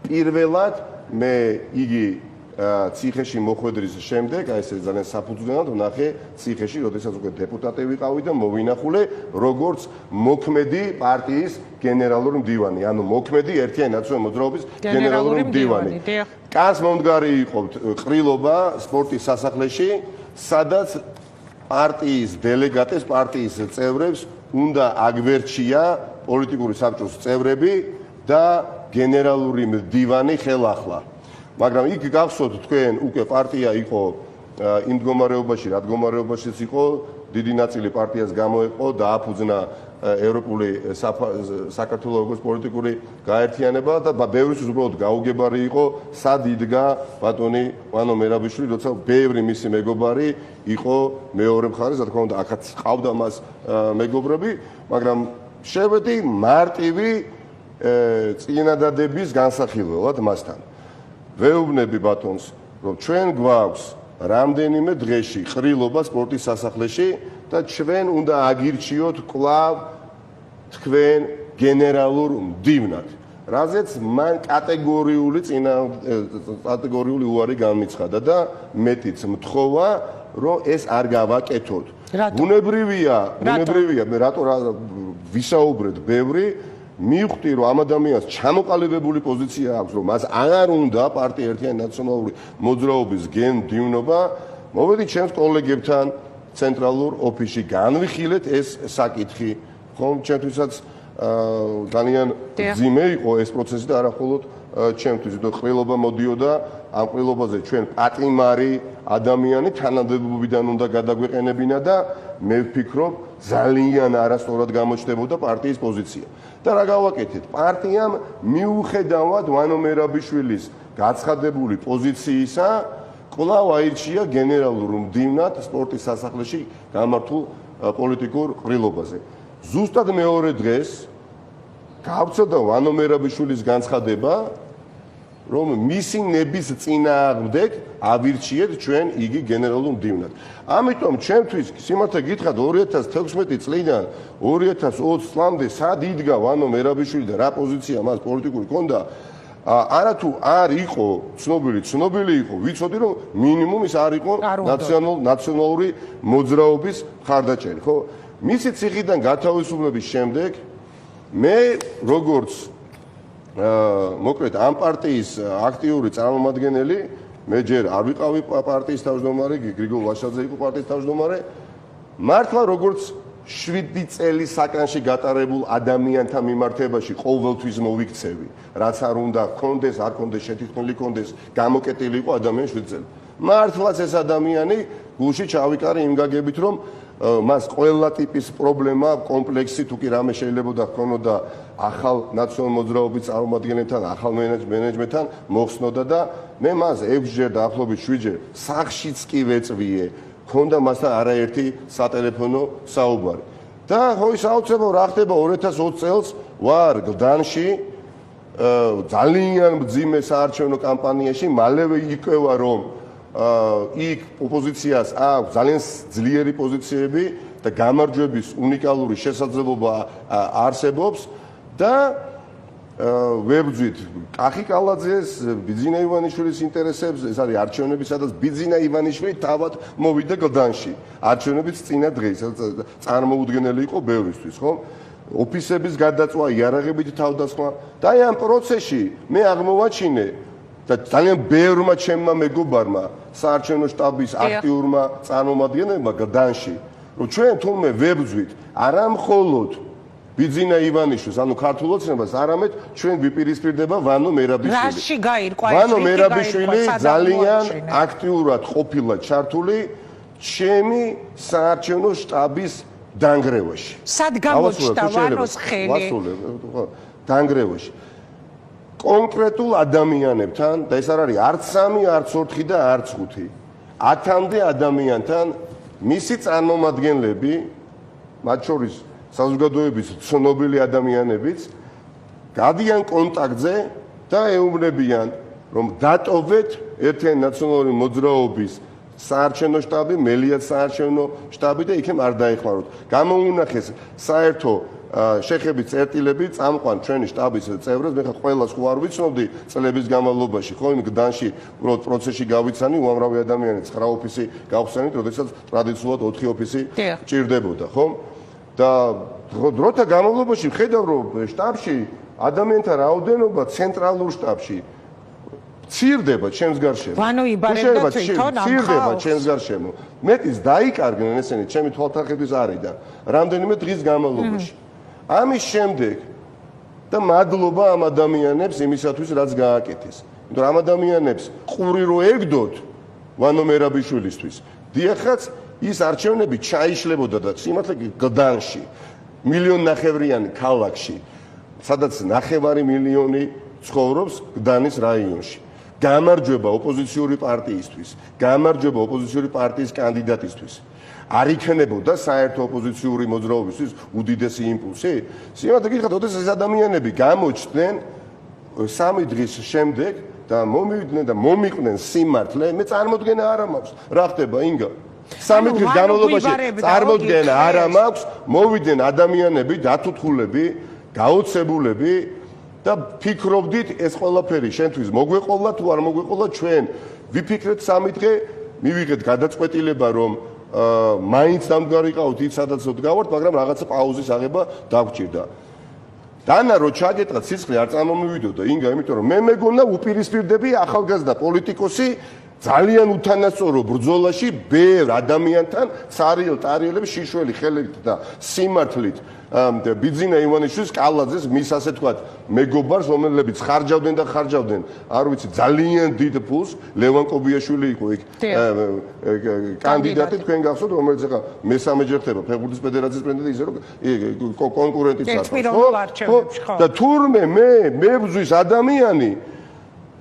პირველად მე იგი ციხეში მოხვედრის შემდეგ, აი ეს ძალიან საფუძვლიანად ვნახე ციხეში, როდესაც უკვე დეპუტატი ვიყავი და მოვინახულე როგორც მოქმედი პარტიის გენერალური მდივანი, ანუ მოქმედი ერთიანი ნაციონალური მოძრაობის გენერალური მდივანი. კანს მომდგარი იყო ყრილობა სპორტის სასახლეში, სადაც პარტიის დელეგატებს, პარტიის წევრებს უნდა აგვერჩია პოლიტიკური საბჭოს წევრები და გენერალური მდივანი ხელახლა. მაგრამ იქ გახსოვთ თქვენ უკვე პარტია იყო იმ მდგომარეობაში, რა მდგომარეობაშიც იყო, დიდი ნაწილი პარტიას გამოეყო და აფუძნა ევროპული საქართველოს როგორც პოლიტიკური გაერთიანება და ბევრისთვის უბრალოდ გაუგებარი იყო, სად იდგა ბატონი ვანო მერაბიშვილი, როცა ბევრი მისი მეგობარი იყო მეორე მხარეს, რა თქმა უნდა, აქაც ყავდა მას მეგობრები, მაგრამ შევედი მარტივი წინადადების განსახილველად მასთან. ვეუბნები ბატონს, რომ ჩვენ გვაქვს რამდენიმე დღეში ყრილობა სპორტის სასახლეში და ჩვენ უნდა აგირჩიოთ კვლავ თქვენ გენერალურ მდივნად. რაზეც მან კატეგორიული უარი განმიცხადა და მეტიც მთხოვა, რომ ეს არ გავაკეთოთ. ბუნებრივია, მე რატო ვისაუბრეთ ბევრი, მივხვდი რომ ამ ადამიანს ჩამოყალიბებული პოზიცია აქვს, რომ მას არ უნდა პარტია ერთიანი ნაციონალური მოძრაობის გენდივნობა. მოვედი ჩემს კოლეგებთან ცენტრალურ ოფისში განვიხილეთ ეს საკითხი. ხომ ჩემთვისაც ძალიან ძიმე იყო ეს პროცესი და არა მხოლოდ ჩემთვის, იმიტომ ყრილობა მოდიოდა, ამ ყრილობაზე ჩვენ პატიმარი ადამიანი თანამდებობიდან უნდა გადაგვეყენებინა და მე ვფიქრობ ძალიან არასწორად გამოჩნდებოდა პარტიის პოზიცია. და რა გავაკეთეთ? პარტიამ მიუხედავად ვანო მერაბიშვილის გაცხადებული პოზიციისა, კვლავ აირჩია გენერალურ მდივნად სპორტის სასახლეში გამართულ პოლიტიკურ ყრილობაზე. ზუსტად მეორე დღეს გავწოდა ვანო მერაბიშვილის განცხადება, რომ მისი ნების წინააღმდეგ ავირჩიეთ ჩვენ იგი გენერალურ მდივნად. ამიტომ ჩემთვის სიმართლე გითხრათ 2016 წლიდან 2020 წლამდე სად იდგა ვანო მერაბიშვილი და რა პოზიცია მას პოლიტიკური ჰქონდა, არათუ არ იყო ცნობილი იყო, ვიცოდი რომ მინიმუმ ის არ იყო ნაციონალური მოძრაობის მხარდაჭერი, ხო? მისი ციხიდან გათავისუფლების შემდეგ მე როგორც მოკლედ ამ პარტიის აქტიური წარმომადგენელი, მე ჯერ არ ვიყავი პარტიის თავმჯდომარე, გრიგოლ ვაშაძე იყო პარტიის თავმჯდომარე, მართლა როგორც 7 წელი საკანში გატარებულ ადამიანთა მიმართებაში ყოველთვის მოვიქცევი, რაც არ უნდა ჰქონდეს, არ ჰქონდეს შეთქმული ჰქონდეს, გამოკეტილი იყო ადამიანი 7 წელი. მართლაც ეს ადამიანი გულში ჩავიკარე იმ გაგებით, რომ მას ყველა ტიპის პრობლემა, კომპლექსი თუ კი რამე შეიძლება ჰქონოდა ახალ ნაციონალურ მოძრაობის წარმომადგენლებთან, ახალ მენეჯმენტთან მოხსნოდა და მე მას 6ჯერ და ახლობით 7ჯერ სახშიც კი ვეწვიე. ქონდა მასთან არაერთი სატელეფონო საუბარი. და ხო ის აუცილებლად რა ხდება 2020 წელს ვარ გლდანში ძალიან მძიმე საარჩევნო კამპანიაში, მალევე იკევა რომ იქ ოპოზიციას აქვს ძალიან ძლიერი პოზიციები და გამარჯვების უნიკალური შესაძლებლობა არსებობს და ვებძვით კახი კალაძეს, ბიძინა ივანიშვილის ინტერესებს, ეს არის არჩევნები, სადაც ბიძინა ივანიშვილი თავად მოვიდა გლდანში. არჩევნების წინა დღეს, წარმოუდგენელი იყო ბევრისთვის, ხო? ოფისების გადაწვა, იარაღებით თავდასხმა და აი ამ პროცესში მე აღმოვაჩინე და ძალიან ბევრმა ჩემმა მეგობარმა საარჩევნო შტაბის აქტიურმა წარმომადგენლებმა გლდანში, რომ ჩვენ თურმე ვებძვით არა მხოლოდ ბიძინა ივანიშვილს, ანუ ქართულ ოცნებას, არამედ ჩვენ ვიპირისპირდება ვანო მერაბიშვილი. რაში გაირკვა ეს? ვანო მერაბიშვილი ძალიან აქტიურად ყოფილა ჩართული ჩემი საარჩევნო შტაბის დანგრევაში. სად გამოჩნდა ვანოს ხელი? დანგრევაში. კონკრეტულ ადამიანებთან და ეს არ არის არც 3, არც 4 და არც 5. 10-მდე ადამიანთან მისი წარმომადგენლები, მათ შორის საზოგადოების ცნობილი ადამიანებიც გადიან კონტაქტზე და ეუბნებიან, რომ დატოვეთ ერთიანი ნაციონალური მოძრაობის საარჩევნო შტაბი, მელიაც საარჩევნო შტაბი და იქემ არ დაეხმაროთ. გამოუნახეს საერთო შეხების წერტილები წამყვან ჩვენი შტაბის წევრებს, მე ხა ყველას ხო არ ვიცნობდი წლების განმავლობაში, ხო იმ გდანში უბრალოდ პროცესში გავიცანი, უამრავი ადამიანი 9 ოფისი გავხსენით, როდესაც ტრადიციულად 4 ოფისი ჭირდებოდა, ხო? და დროთა განმავლობაში ვხედავ, რომ შტაბში ადამიანთა რაოდენობა ცენტრალურ შტაბში მცირდება ჩემს გარშემო. ვანო იბარებდა თვითონ ამ მცირდება ჩემს გარშემო. მეტიც დაიკარგნენ ესენი ჩემი თვალთახედვის არიდან რამდენიმე დღის განმავლობაში. ამის შემდეგ და მადლობა ამ ადამიანებს იმისათვის, რაც გააკეთეს. იმიტომ რომ ამ ადამიანებს ყური რო ეგდოთ ვანო მერაბიშვილისთვის, დიახაც ის არჩევნები ჩაიშლებოდა და სიმართლე გლდანში, 1,5 მილიონი ქალაქში, სადაც 9 მილიონი ცხოვრობს გლდანის რაიონში. გამარჯვება ოპოზიციური პარტიისთვის, გამარჯვება ოპოზიციური პარტიის კანდიდატისთვის. არ იქნებოდა საერთო ოპოზიციური მოძრაობისთვის უდიდესი იმპულსი? სიმართლე გითხრათ, ოდესაც ეს ადამიანები გამოჩნდნენ 3 დღის შემდეგ და მომივიდნენ და მომიყვნენ სიმართლე, მე წარმოდგენა არ მაქვს. რა ხდება, ინგა? 3 დღის განმავლობაში წარმოდგენა არ მაქვს, მოვიდნენ ადამიანები, დათუთხულები, გაოცებულები და ფიქრობდით ეს ყველაფერი შენთვის მოგვეყოლა თუ არ მოგვეყოლა ჩვენ ვიფიქრეთ 3 დღე მივიღეთ გადაწყვეტილება რომ მაინც დამდგარიყავთ იქ სადაც ვდგავართ მაგრამ რაღაცა პაუზის აღება დაგვჭირდა დანა რო ჩაგეტყა სიცხლე არ წარმომივიდოდა ინგა იმიტომ რომ მე მეგონა უპირისპირდები ახალგაზრდა პოლიტიკოსი ძალიან უთანასწორო ბრძოლაში ბევრ ადამიანთან цаრიელ ტარიელებს შიშველი ხელით და სიმართლით ბიძინა ივანიშვილის კალაძეს მის ასე თქვათ მეგობარს რომელებიც ხარჯავდნენ და ხარჯავდნენ არ ვიცი ძალიან დიდ ფულს ლევან კობიაშვილი იყო იქ კანდიდატი თქვენ გახსოვთ რომელიც ახლა მესამე ჯერ ხდება ფეხბურთის ფედერაციის პრეზიდენტი ისე რომ კონკურენტიც ხო და თურმე მე ვზვის ადამიანი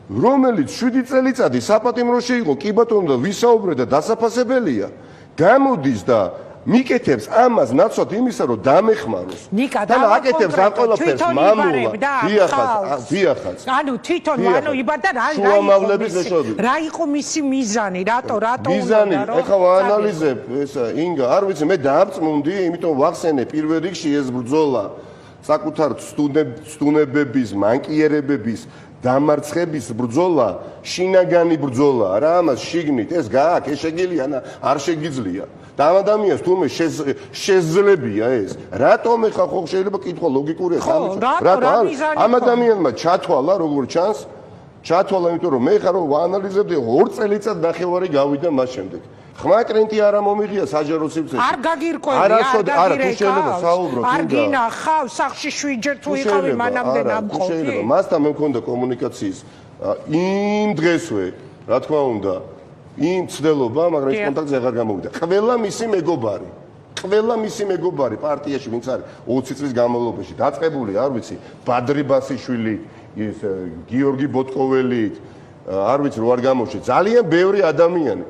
რომელიც 7 წელიწადი საპატიმროში იყო კი ბატონო და ვისაუბრე და დასაფასებელია გამოდის და მიკეთებს ამას ნაცვლად იმისა რომ დამეხმაროს და აკეთებს ამ ყველაფერს მამულა დიახაც ანუ თვითონ ანუ იბადა რა იყო მისი მიზანი რატო მიზანი ეხლა ვაანალიზებ ეს ინგა არ ვიცი მე დაამწმუნდი იმიტომ ვახსენე პირველ რიგში ეს ბრძოლა საკუთარ სტუნებების მანკიერებების დამარცხების ბრძოლა შინაგანი ბრძოლა რა ამას შიგნით ეს გააკ ეს შეგიძლია არ შეგიძლია და ამ ადამიანს თურმე შეძლებია ეს რატომ ეხა ხო შეიძლება კითხვა ლოგიკურია რატო ამ ადამიანმა ჩათვალა როგორ ჩანს ჩათვალა იმიტომ რომ მე ხარ რომ ვაანალიზებდი 2 წელიწად ნახევარი გავიდა მას შემდეგ ხმა კრენტი არა მომიღია საჯარო სივრცეში არ გაგირკვევი არა თუ შეიძლება საუბრობ არ გინახავ სახში 7 ჯერ თუ იყავი მანამდე ნამყოფი შეიძლება მასთან მე მქონდა კომუნიკაციის იმ დღესვე რა თქმა უნდა იმ ცდელობა მაგრამ ეს კონტაქტი აღარ გამოვიდა ყველა მისი მეგობარი პარტიაში ვინც არის 20 წლის განმავლობაში დაწყებული არ ვიცი ბადრი ბასიშვილი ის გიორგი ბოტკოველი არ ვიცი რო არ გამოჩნდა ძალიან ბევრი ადამიანი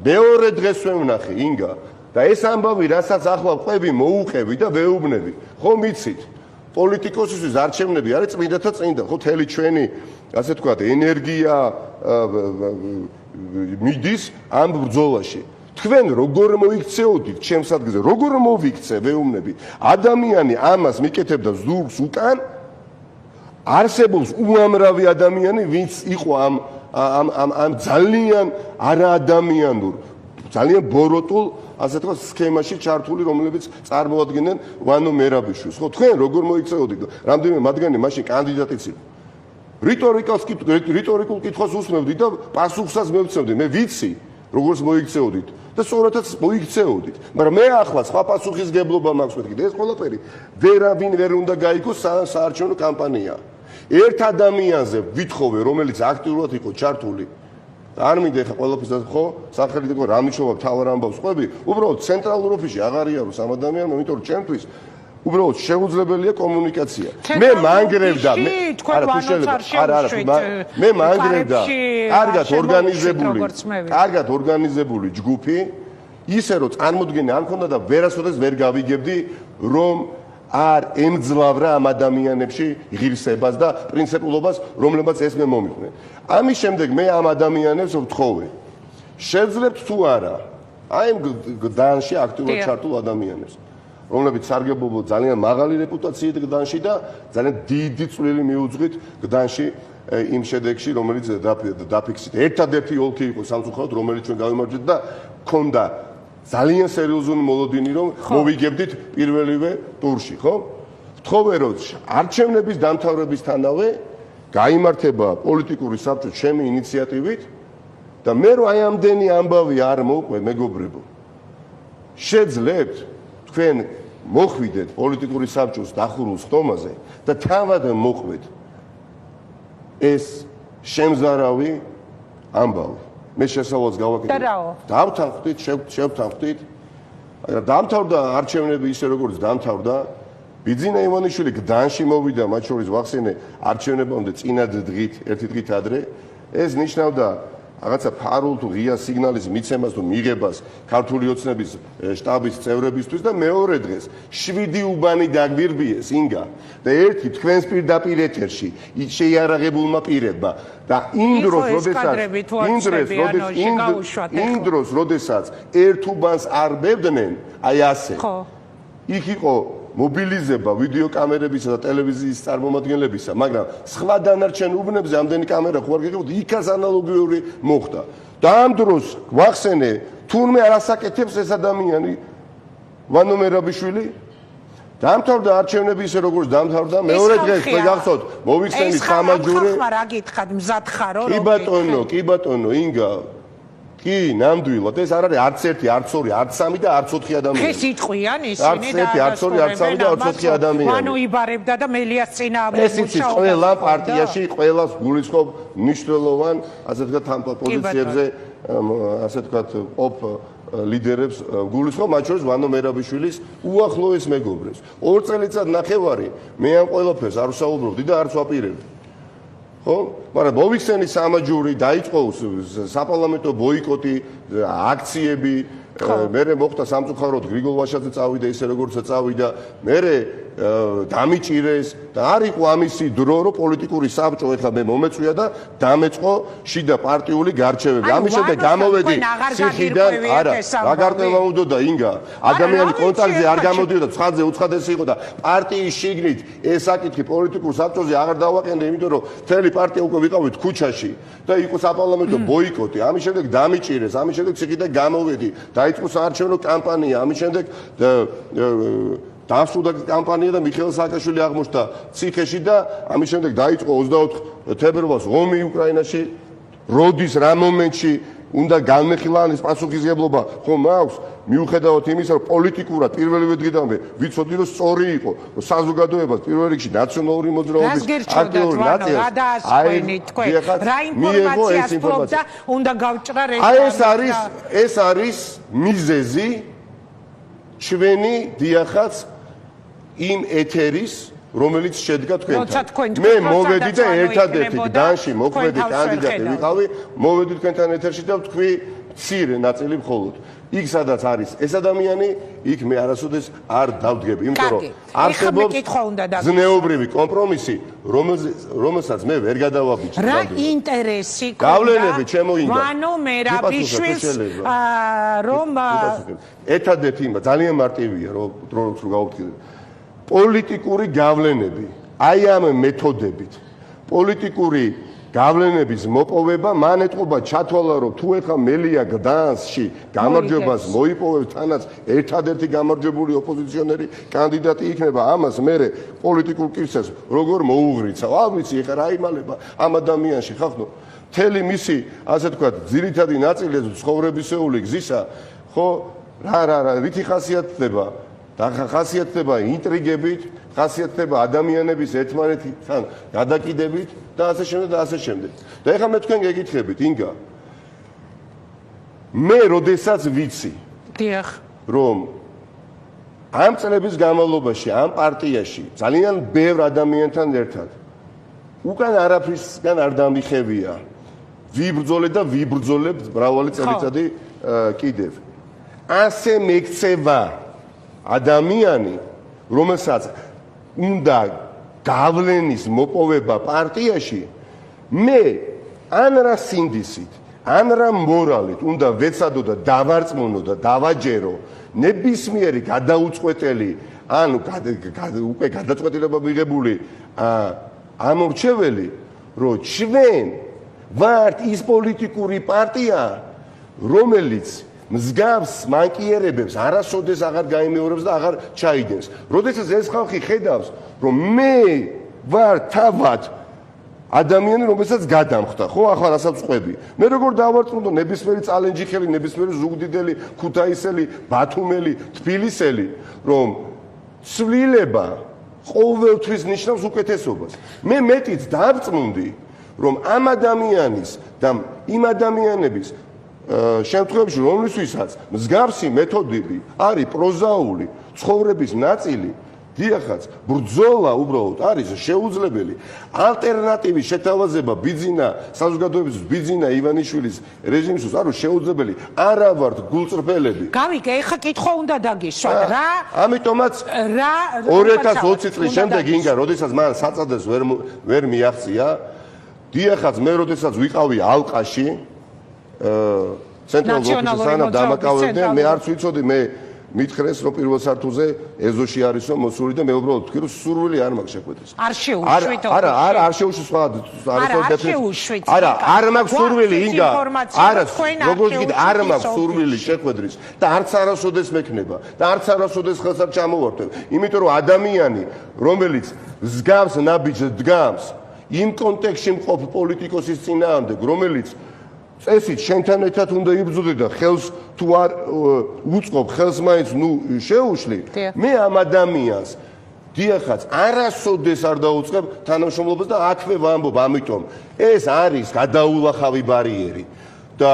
მეორე დღეს ვევნახე ინგა და ეს ამბავი რასაც ახლა ყვები მოუყევი და ვეუბნები ხო მიცით პოლიტიკოსისთვის არჩევნები არის წმინდათა წინდა ხო თელი ჩვენი ასე თქვათ ენერგია მიდის ამ ბრძოლაში თქვენ როგორ მოიქცეოდით ჩემს ადგილზე როგორ მოვიქცე ვეუბნები ადამიანი ამას მიკეთებდა ზურგს უკან არსებობს უამრავი ადამიანი ვინც იყო ამ ძალიან არაადამიანურ ძალიან ბოროტულ ასე თქვა სქემაში ჩართული რომლებიც წარმოადგენენ ვანო მერაბიშვილს ხო თქვენ როგორ მოიქცეოდით რამდენიმე მათგანი მაშინ კანდიდატიც იყო რიტორიკულ კითხვას უსმევდი და პასუხსაც მევცემდი მე ვიცი როგორც მოიქცეოდით და სწორედაც მოიქცეოდით მაგრამ მე ახლა სხვა პასუხისგებლობა მაქვს მეთქი ეს ყველაფერი ვერავინ ვერ უნდა გაიგოს საარჩევნო კამპანია ერთ ადამიანზე ვითხოვე რომელიც აქტიურად იყო ჩართული არ მინდა ხა ყველაფერს ხო სახელით იყო რამიჩოვა თავარ ამბავს ყვები უბრალოდ ცენტრალურ ოფისში აღარ იაროს ამ ადამიანმა იმიტომ რომ ჩემთვის უბრალოდ შეუძლებელია კომუნიკაცია მე მანგრევდა მე მანგრევდა კარგად ორგანიზებული ჯგუფი ისე რომ წარმოდგენა არ მქონდა და ვერასოდეს ვერ გავიგებდი რომ არ ემძლავრა ამ ადამიანებში ღირსებას და პრინციპულობას რომლებაც ეს მე მომიყვნენ ამის შემდეგ მე ამ ადამიანებს ვთხოვე შეძლებთ თუ არა აი ამ გდანში აქტიურად ჩართულ ადამიანებს რომლებიც სარგებლობდნენ ძალიან მაღალი რეპუტაციით გდანში და ძალიან დიდი წვლილი მიუძღვით გდანში იმ შედეგში რომელიც დაფიქსირდა ერთადერთი ოლქი იყო სამწუხაროდ რომელიც ჩვენ გავიმარჯვეთ და ქონდა ძალიან სერიოზული მოლოდინი რომ მოვიგებდით პირველივე ტურში ხო ვთხოვე რომ არჩევნების დამთავრებისთანავე გაიმართება პოლიტიკური საბჭო ჩემი ინიციატივით და მე რომ აი ამდენი ამბავი არ მოყვე მეგობრებო შეძლებთ თქვენ მოხვიდეთ პოლიტიკური საბჭოს დახურულ ხტომაზე და თავად მოყვეთ ეს შემზარავი ამბავი მე შესავალს გავაკეთე დავთანხმდით შევთანხმდით დამთავრდა არჩევნები ისე როგორც დამთავრდა ბიძინა ივანიშვილი გდანში მოვიდა მათ შორის ვახსენე არჩევნებამდე წინა დღით ერთი დღით ადრე ეს ნიშნავდა რაღაცა ფარულ თუ ღია სიგნალის მიცემას თუ მიღებას ქართული ოცნების შტაბის წევრებისთვის და მეორე დღეს 7 უბანი დაგვირბიეს ინგა და ერთი თქვენს პირდაპირ ეთერში შეიარაღებულმა პირებმა და იმ დროს როდესაც ერთ უბანს არბებდნენ აი ასე იქ იყო მობილიზება ვიდეო კამერებისა და ტელევიზიის წარმომადგენლებისა, მაგრამ სხვა დანარჩენ უბნებზე ამდენი კამერა ხო არ გიყავთ, იქაც ანალოგიური მოხდა. და ამ დროს გვახსენე, თურმე არასაკეთებს ეს ადამიანი ვანო მერაბიშვილი დამთავრდა არჩევნები ისე როგორც დამთავრდა, მეორე დღეს თქვენ გახსოვთ, მოვიხსენით სამაჯური. რა გითხათ, მზად ხარო? კი ბატონო, ინგა კი, ნამდვილად ეს არ არის არც ერთი, არც ორი, არც სამი და არც 4 ადამიანი. ეს იტყვიან ისინი და არც ერთი, არც ორი, არც სამი და არც 4 ადამიანი. მანუ იბარებდა და მელიას წინააღმდეგ ეს იცით, ყველა პარტიაში, ყველას გულისხმობ მნიშვნელოვან, ასე ვთქვათ, ამ პოზიციებზე, ასე ვთქვათ, პოპ ლიდერებს გულისხმობ, მათ შორის ვანო მერაბიშვილის უახლოეს მეგობრებს. 2 წელიწად ნახევარი მე ამ ყველაფერს არ ვსაუბრობდი და არც ვაპირებდი. ხო? მაგრამ მოვიხსენი სამაჯური, დაიწყო საპარლამენტო ბოიკოტი, აქციები, მერე მოხდა სამწუხაროდ გრიგოლ ვაშაძე წავიდა ისე როგორც წავიდა, მერე დამიჭირეს და არ იყო ამისი დრო, რომ პოლიტიკური საბჭო ეხლა მე მომეწვია და დამეწყო შიდა პარტიული გარჩევები. ამის შემდეგ გამოვედი ციხიდან, არა, რა გარკვევა უნდოდა ინგა. ადამიანი კონტაქტზე არ გამოდიოდა, ცხადზე უცხადესი იყო და პარტიის შიგნით ეს საკითხი პოლიტიკურ საბჭოზე აღარ დავაყენე, იმიტომ რომ მთელი პარტია უკვე ვიყავით ქუჩაში და იყო საპარლამენტო ბოიკოტი. ამის შემდეგ დამიჭირეს, ამის შემდეგ ციხიდან გამოვედი. დაიწყო საარჩევნო კამპანია, ამის შემდეგ დაასრულა კამპანია და მიხეილ სააკაშვილი აღმოჩნდა ციხეში და ამის შემდეგ დაიწყო 24 თებერვალს ომი უკრაინაში. როდის რა მომენტში უნდა განმეხილანის პასუხისმგებლობა ხომ აქვს? მიუხედავად იმისა, რომ პოლიტიკურად პირველივე დღიდანვე ვიცოდი, რომ სწორი იყო, რომ საზოგადოებას პირველ რიგში ნაციონალური მოძრაობის აქტიური ნაწილი რა ინფორმაციას ფლობდა, უნდა გავჭრა ეს არის მიზეზი ჩვენი დიახაც იმ ეთერის რომელიც შედგა თქვენთან. მე მოვედი და ერთადერთი გდანში მოქმედი კანდიდატი ვიყავი, მოვედი თქვენთან ეთერში და ვთქვი მცირე ნაწილი მხოლოდ. იქ სადაც არის ეს ადამიანი, იქ მე არასოდეს არ დავდგები, იმიტომ რომ არსებობს ზნეობრივი კომპრომისი, რომელსაც მე ვერ გადავაბიჭდი. რა ინტერესი გქონდა? გავლენები ჩემო ინგა. ვანო მერაბიშვილს რომ ერთადერთი იმა ძალიან მარტივია, რომ გავუფრთხილებ. პოლიტიკური გავლენები, აი ამ მეთოდებით, პოლიტიკური გავლენების მოპოვება მან ეთყობა ჩათვალა, რომ თუ ეხლა მელია გდანსში გამარჯვებას მოიპოვებს, თანაც ერთადერთი გამარჯვებული ოპოზიციონერი კანდიდატი იქნება, ამას მე პოლიტიკურ კირსეს როგორ მოუღრიცა. ვიცი, ეხლა რა იმალება ამ ადამიანში ხახნო. მთელი მისი, ასე ვთქვათ, ძირითადი ნაწილი ცხოვრებისეული გზისა, ხო, რა, რითი ხასიათდება? ხასიათდება ინტრიგებით, ხასიათდება ადამიანების ერთმანეთთან გადაკიდებით და ასე შემდეგ და ასე შემდეგ. და ეხლა მე თქვენ გეკითხებით, ინგა, მე როდესაც ვიცი, რომ ამ წლების განმავლობაში ამ პარტიაში ძალიან ბევრ ადამიანთან ერთად უკან არაფრისგან არ დამიხევია, ვიბრძოლე და ვიბრძოლებ მრავალი წელიწადი კიდევ. ასე მეკცევა ადამიანი, რომელსაც უნდა გავლენის მოპოვება პარტიაში, მე ან რა სინდისით, ან რა მორალით უნდა ვეცადო და დავარწმუნო და დავაჯერო ნებისმიერი გადაუწყვეტელი, ანუ უკვე გადაწყვეტილება მიღებული ამორჩეველი, რომ ჩვენ ვართ ის პოლიტიკური პარტია, რომელიც მსგავს მანკიერებებს არასოდეს აღარ გაიმეორებს და აღარ ჩაიდენს. როდესაც ეს ხალხი ხედავს, რომ მე ვარ თავად ადამიანი, რომელსაც გადამხდა, ხო, ახლა რასაც ყვები. მე როგორ დავარწმუნდო ნებისმიერი წალენჯიხელი, ნებისმიერი ზუგდიდელი, ქუთაისელი, ბათუმელი, თბილისელი, რომ ცვლილება ყოველთვის ნიშნავს უკეთესობას. მე მეტიც დავწმუნდი, რომ ამ ადამიანის და იმ ადამიანების შემთხვევაში, რომლისთვისაც მსგავსი მეთოდები არის პროზაული ცხოვრების ნაწილი, დიახაც, ბრძოლა უბრალოდ არის შეუძლებელი. ალტერნატივის შეთავაზება ბიძინა საზოგადოებისთვის, ბიძინა ივანიშვილის რეჟიმისთვის არ შეუძლებელი. არა ვართ გულწრფელები. გავიგე, ეხა კითხვა უნდა დაგისვათ რა. ამიტომაც 2020 წლის შემდეგ ინგა, როდესაც მან საწადეს ვერ მიაღწია, დიახაც მე როდესაც ვიყავი ალყაში, ცენტრალურ ოფისში სანამ დამაკავებდნენ, მე არც ვიცოდი, მე მითხრეს რომ პირველ სართულზე ეზოში არისო მოსული და მე უბრალოდ ვთქვი რომ სურვილი არ მაქვს შეხვედრის. არ შეუშვით. არ შეუშვით სხვა არა, არ მაქვს სურვილი ინგა. არა, როგორც კიდე არ მაქვს სურვილი შეხვედრის და არც არასოდეს მექნება და არც არასოდეს ხელს არ ჩამოვართვებ. იმიტომ რომ ადამიანი, რომელიც ზგავს ნაბიჯს დგამს იმ კონტექსტში მყოფ პოლიტიკოსის წინააღმდეგ, რომელიც წესით შენთან ერთად უნდა იბრძოდე და ხელს თუ არ უწყობ, ხელს მაინც შეუშლი, მე ამ ადამიანს დიახაც არასოდეს არ დაუწყებ თანამშრომლობას და აქვე ვამბობ, ამიტომ ეს არის გადაულახავი ბარიერი და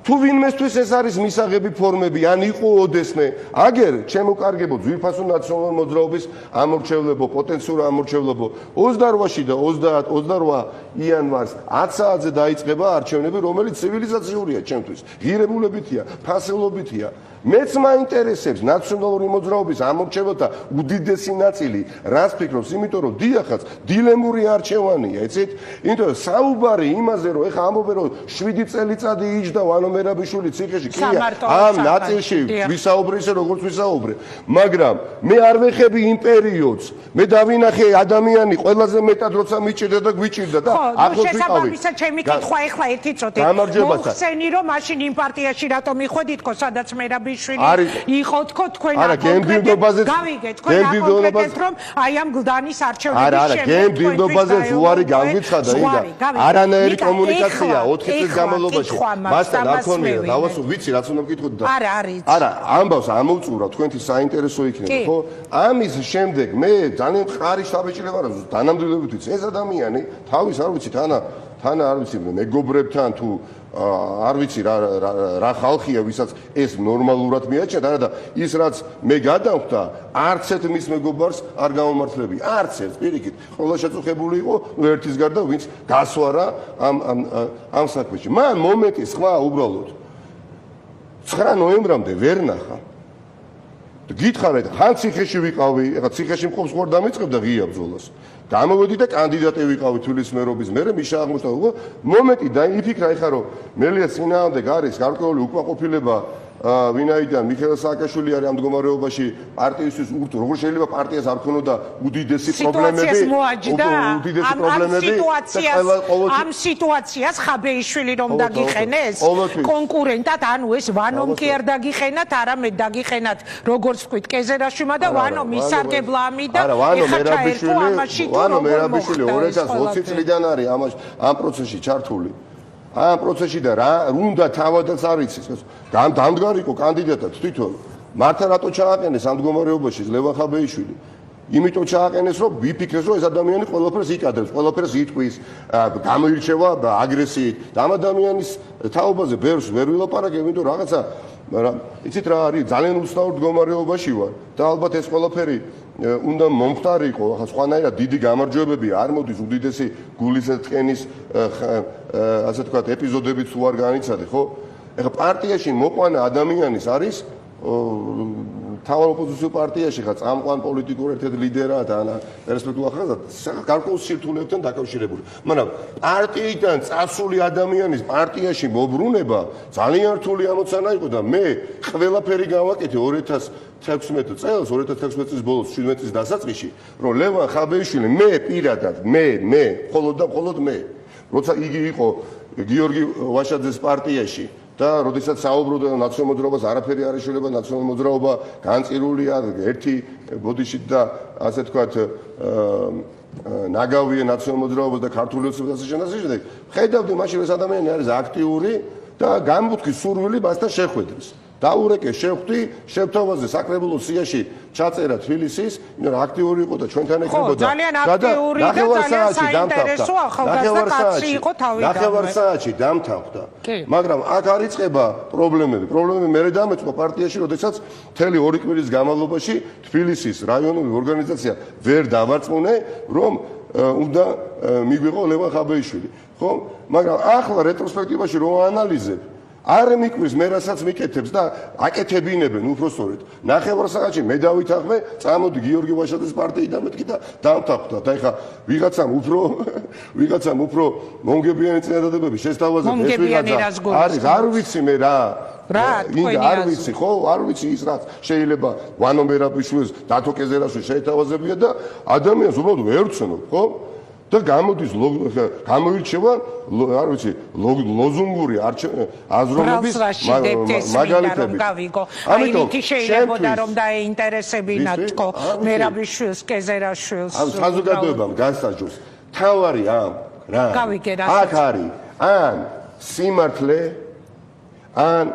თუ ვინმესთვის ეს არის მისაღები ფორმები, ან იყო ოდესმე, აგერ ჩემოკარგებო ძვირფასო ნაციონალური მოძრაობის ამორჩევლებო, პოტენციურ ამორჩევლებო 28-ში და 28 იანვარს 10 საათზე დაიწყება არჩევნები, რომელიც ცივილიზაციურია ჩემთვის, ღირებულებითია, ფასეულობითია. მეც მაინტერესებს ნაციონალური მოძრაობის ამორჩეველთა უდიდესი ნაწილი, რას ფიქრობს, იმიტომ რომ დიახაც დილემური არჩევანია, იცით? იმიტომ რომ საუბარი იმაზე, რომ ეხა ამბობენ რომ 7 წელიწადი იჯდა ვანო მერაბიშვილი ციხეში, კი ამ ნაწილში ვისაუბრე ისე როგორც ვისაუბრე, მაგრამ მე არ ვეხები იმ პერიოდს, მე დავინახე ადამიანი ყველაზე მეტად როცა მიჭირდა და გვიჭირდა და ახლოს ვიყავი. შესაბამისად ჩემი კითხვა ეხლა ერთი წუთი. მოხსენი რომ მაშინ იმ პარტიაში რატომ მიხოდითქო, სადაც მერაბიშვილი იყო თქო თქვენ გავიგეთ, თქვენ აკონკრეტეთ რომ აი ამ გლდანის არჩევნების არა, გემბილდობაზე უარი გამიცხადა ინგა. არანაირი კომუნიკაცია 4 წლის განმავლობაში. მასთან არ ქონია, დავასო, ვიცი რაც უნდა მკითხოთ და არა, ამბავს ამოვწურა თქვენი საინტერესო იქნება, ხო? ამის შემდეგ მე ძალიან მყარი შთაბეჭდილება ვარ, დანამდვილებით ვიცი, ეს ადამიანი თავის არ ვიცი თანა არ ვიცი მეგობრებთან თუ არ ვიცი რა ხალხია, ვისაც ეს ნორმალურად მიაჩნია, არა და ის რაც მე გადავხდა, არც ერთ მის მეგობარს არ გამომართლები, არც ერთ, პირიქით, ყველა შეწუხებული იყო, ერთის გარდა ვინც გასვარა ამ საქმეში. მან მომენტი სხვა უბრალოდ 9 ნოემბრამდე ვერ ნახა. გითხარით, ხან ციხეში ვიყავი, ეხლა ციხეში მყოფს ხوار დამიწყებდა ღია ბრძოლას. გამოვედი და კანდიდატი ვიყავი თბილისის მერობის მერე მიშა აღმოჩნდა. მომენტი დაიფიქრა ეხლა რომ მელია წინააღმდეგ არის გარკვეული უკმაყოფილება ვინაიდან მიხეილ სააკაშვილი არის ამ მდგომარეობაში პარტიისთვის როგორ შეიძლება პარტიას არ ქონოდა უდიდესი პრობლემები ამ სიტუაციას ხაბეიშვილი რომ დაგიხენეს კონკურენტად, ანუ ეს ვანომ კი არ დაგიხენათ, არამედ დაგიხენათ როგორც თქვით კეზერაშვილმა და ვანო მისარგებლამი და ვანო მერაბიშვილი 2020 წლიდან არის ამ პროცესში ჩართული. ამ პროცესში და რა უნდა თავადაც არ იცის. დამდგარიყო კანდიდატად თვითონ. მართა რატო ჩააყენეს ამ მდგომარეობაში ლევან ხაბეიშვილი? იმიტომ ჩააყენეს, რომ ვიფიქრეს, რომ ეს ადამიანი ყველაფერს იკადრებს, ყველაფერს იტყვის, გამოირჩევა აგრესიით. და ამ ადამიანის თაობაზე ბევრს ვერ ვილაპარაკებ, იმიტომ რაღაცა, მაგრამ იცით რა არის, ძალიან უცნაურ მდგომარეობაში ვარ და ალბათ ეს ყველაფერი უნდა მომხდარიყო, ახლა სხვანაირად დიდი გამარჯვებები არ მოდის უდიდესი გულისწყენის ასე თქვა ეპიზოდებით თუ არ განიცადე, ხო? ეხლა პარტიაში მოყვანა ადამიანის არის თავარ ოპოზიციურ პარტიაში ხა წამყვან პოლიტიკურ ერთ-ერთ ლიდერად ან პერსპექტივა ხაზად გარკვეულ სირთულეებთან დაკავშირებული. მაგრამ პარტიიდან წასული ადამიანის პარტიაში მობრუნება ძალიან რთული ამოცანა იყო და მე ყველაფერი გავაკეთე 2016 წელს, 2016 წლის ბოლოს 17 წლის დასაწყისში, რომ ლევან ხაბეიშვილი მე პირადად მხოლოდ მე, როცა იგი იყო გიორგი ვაშაძეს პარტიაში და როდესაც საუბრობდა ნაციონალურ მოძრაობას არაფერი არ ეშველება, ნაციონალური მოძრაობა განწირულია ერთი ბოდიშით და ასე თქვათ ნაგავია ნაციონალურ მოძრაობას და ქართული ოცნებას შეხედავდი, მაშინ ეს ადამიანი არის აქტიური და გამბუთქის სურვილი მასთან შეხვედრის. დაურეკე შევხვდი შევთავაზე საკრებულოს სიაში ჩაწერა თბილისის აქტიური იყო და ჩვენთან ეკრებოდა ძალიან აქტიური და ძალიან საინტერესო ახალგაზრდა კაცი იყო თავიდან ნახევარ საათში დამთავრდა მაგრამ აქ არ იწყება პრობლემები მე დამეწყო პარტიაში როდესაც მთელი 2 კვირის განმავლობაში თბილისის რაიონული ორგანიზაცია ვერ დამარწმუნე რომ უნდა მიგვიყო ლევან ხაბეიშვილი ხო მაგრამ ახლა რეტროსპექტივაში რომ აანალიზებ არ მიკვირს მე რასაც მიკეთებს და აკეთებინებენ უბრალოდ ნახევარ საათში მე დავითახმე წამოდი გიორგი ვაშაძის პარტიიდან მეთქი და დამთავრდა და ეხა ვიღაცამ უფრო მონგებიანი წინადადებები შესთავაზებ ეს ვიღაცა არის არ ვიცი მე რა არ ვიცი ხო არ ვიცი ის რაც შეიძლება ვანო მერაბიშვილს დათო კეზერაშვილს შეეთავაზებია და ადამიანს უბრალოდ ვერ ვცნობ ხო და გამოდის გამოირჩევა არ ვიცი ლოზუნგური აზროვნების მაგალითები ამიტომ შეიძლება რომ დაინტერესებინათ თქო მერაბიშვილს კეზერაშვილს საზოგადოებამ განსაჯოს თავარი ამ რა აქ არის ან სიმართლე ან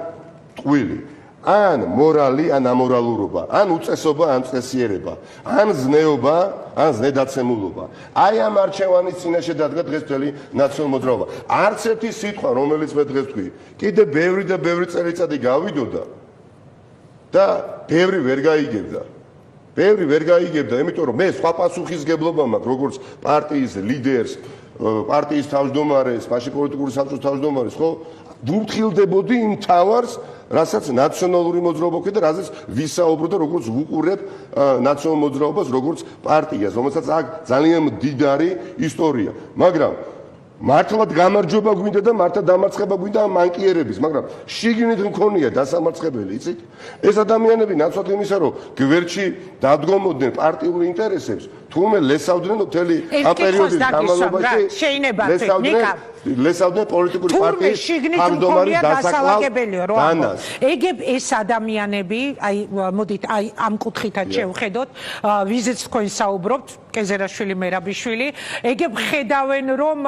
ტყვილი ან მორალი ან ამორალურობა ან უწესობა ან წესიერება ან ზნეობა ან ზნედაცემულობა აი ამ არჩევანის წინაშე დადგა დღეს მთელი ნაციონალური მოძრაობა არც ერთი სიტყვა რომელიც მე დღეს თქვი კიდე ბევრი წელიწადი გავიდოდა და ბევრი ვერ გაიგებდა იმიტომ რომ მე სხვა პასუხისგებლობა მაქვს როგორც პარტიის ლიდერს პარტიის თავმჯდომარეს მაშინ პოლიტიკური საბჭოს თავმჯდომარეს ხო ვუფრთხილდებოდი იმ თავარს რასაც ნაციონალური მოძრაობა ქვია და რაზეც ვისაუბრო და როგორც ვუყურებ ნაციონალურ მოძრაობას როგორც პარტიას რომელსაც აქვს ძალიან მდიდარი ისტორია მაგრამ მართლად გამარჯვება გვინდა და მართლა დამარცხება გვინდა ამ მანკიერების მაგრამ შიგნით მქონია დასამარცხებელი იცით ეს ადამიანები ნაცვლად იმისა რომ გვერდში დადგომოდნენ პარტიულ ინტერესებს თუმე ლესავდნენ მთელი ამ პერიოდის განმავლობაში ლესავდნენ პოლიტიკური პარტიის თავმჯდომარის დასაკლავ დანას ეგებ ეს ადამიანები აი მოდით აი ამ კუთხითაც შევხედოთ ვიზეც თქვენ საუბრობთ კეზერაშვილი მერაბიშვილი ეგებ ხედავენ რომ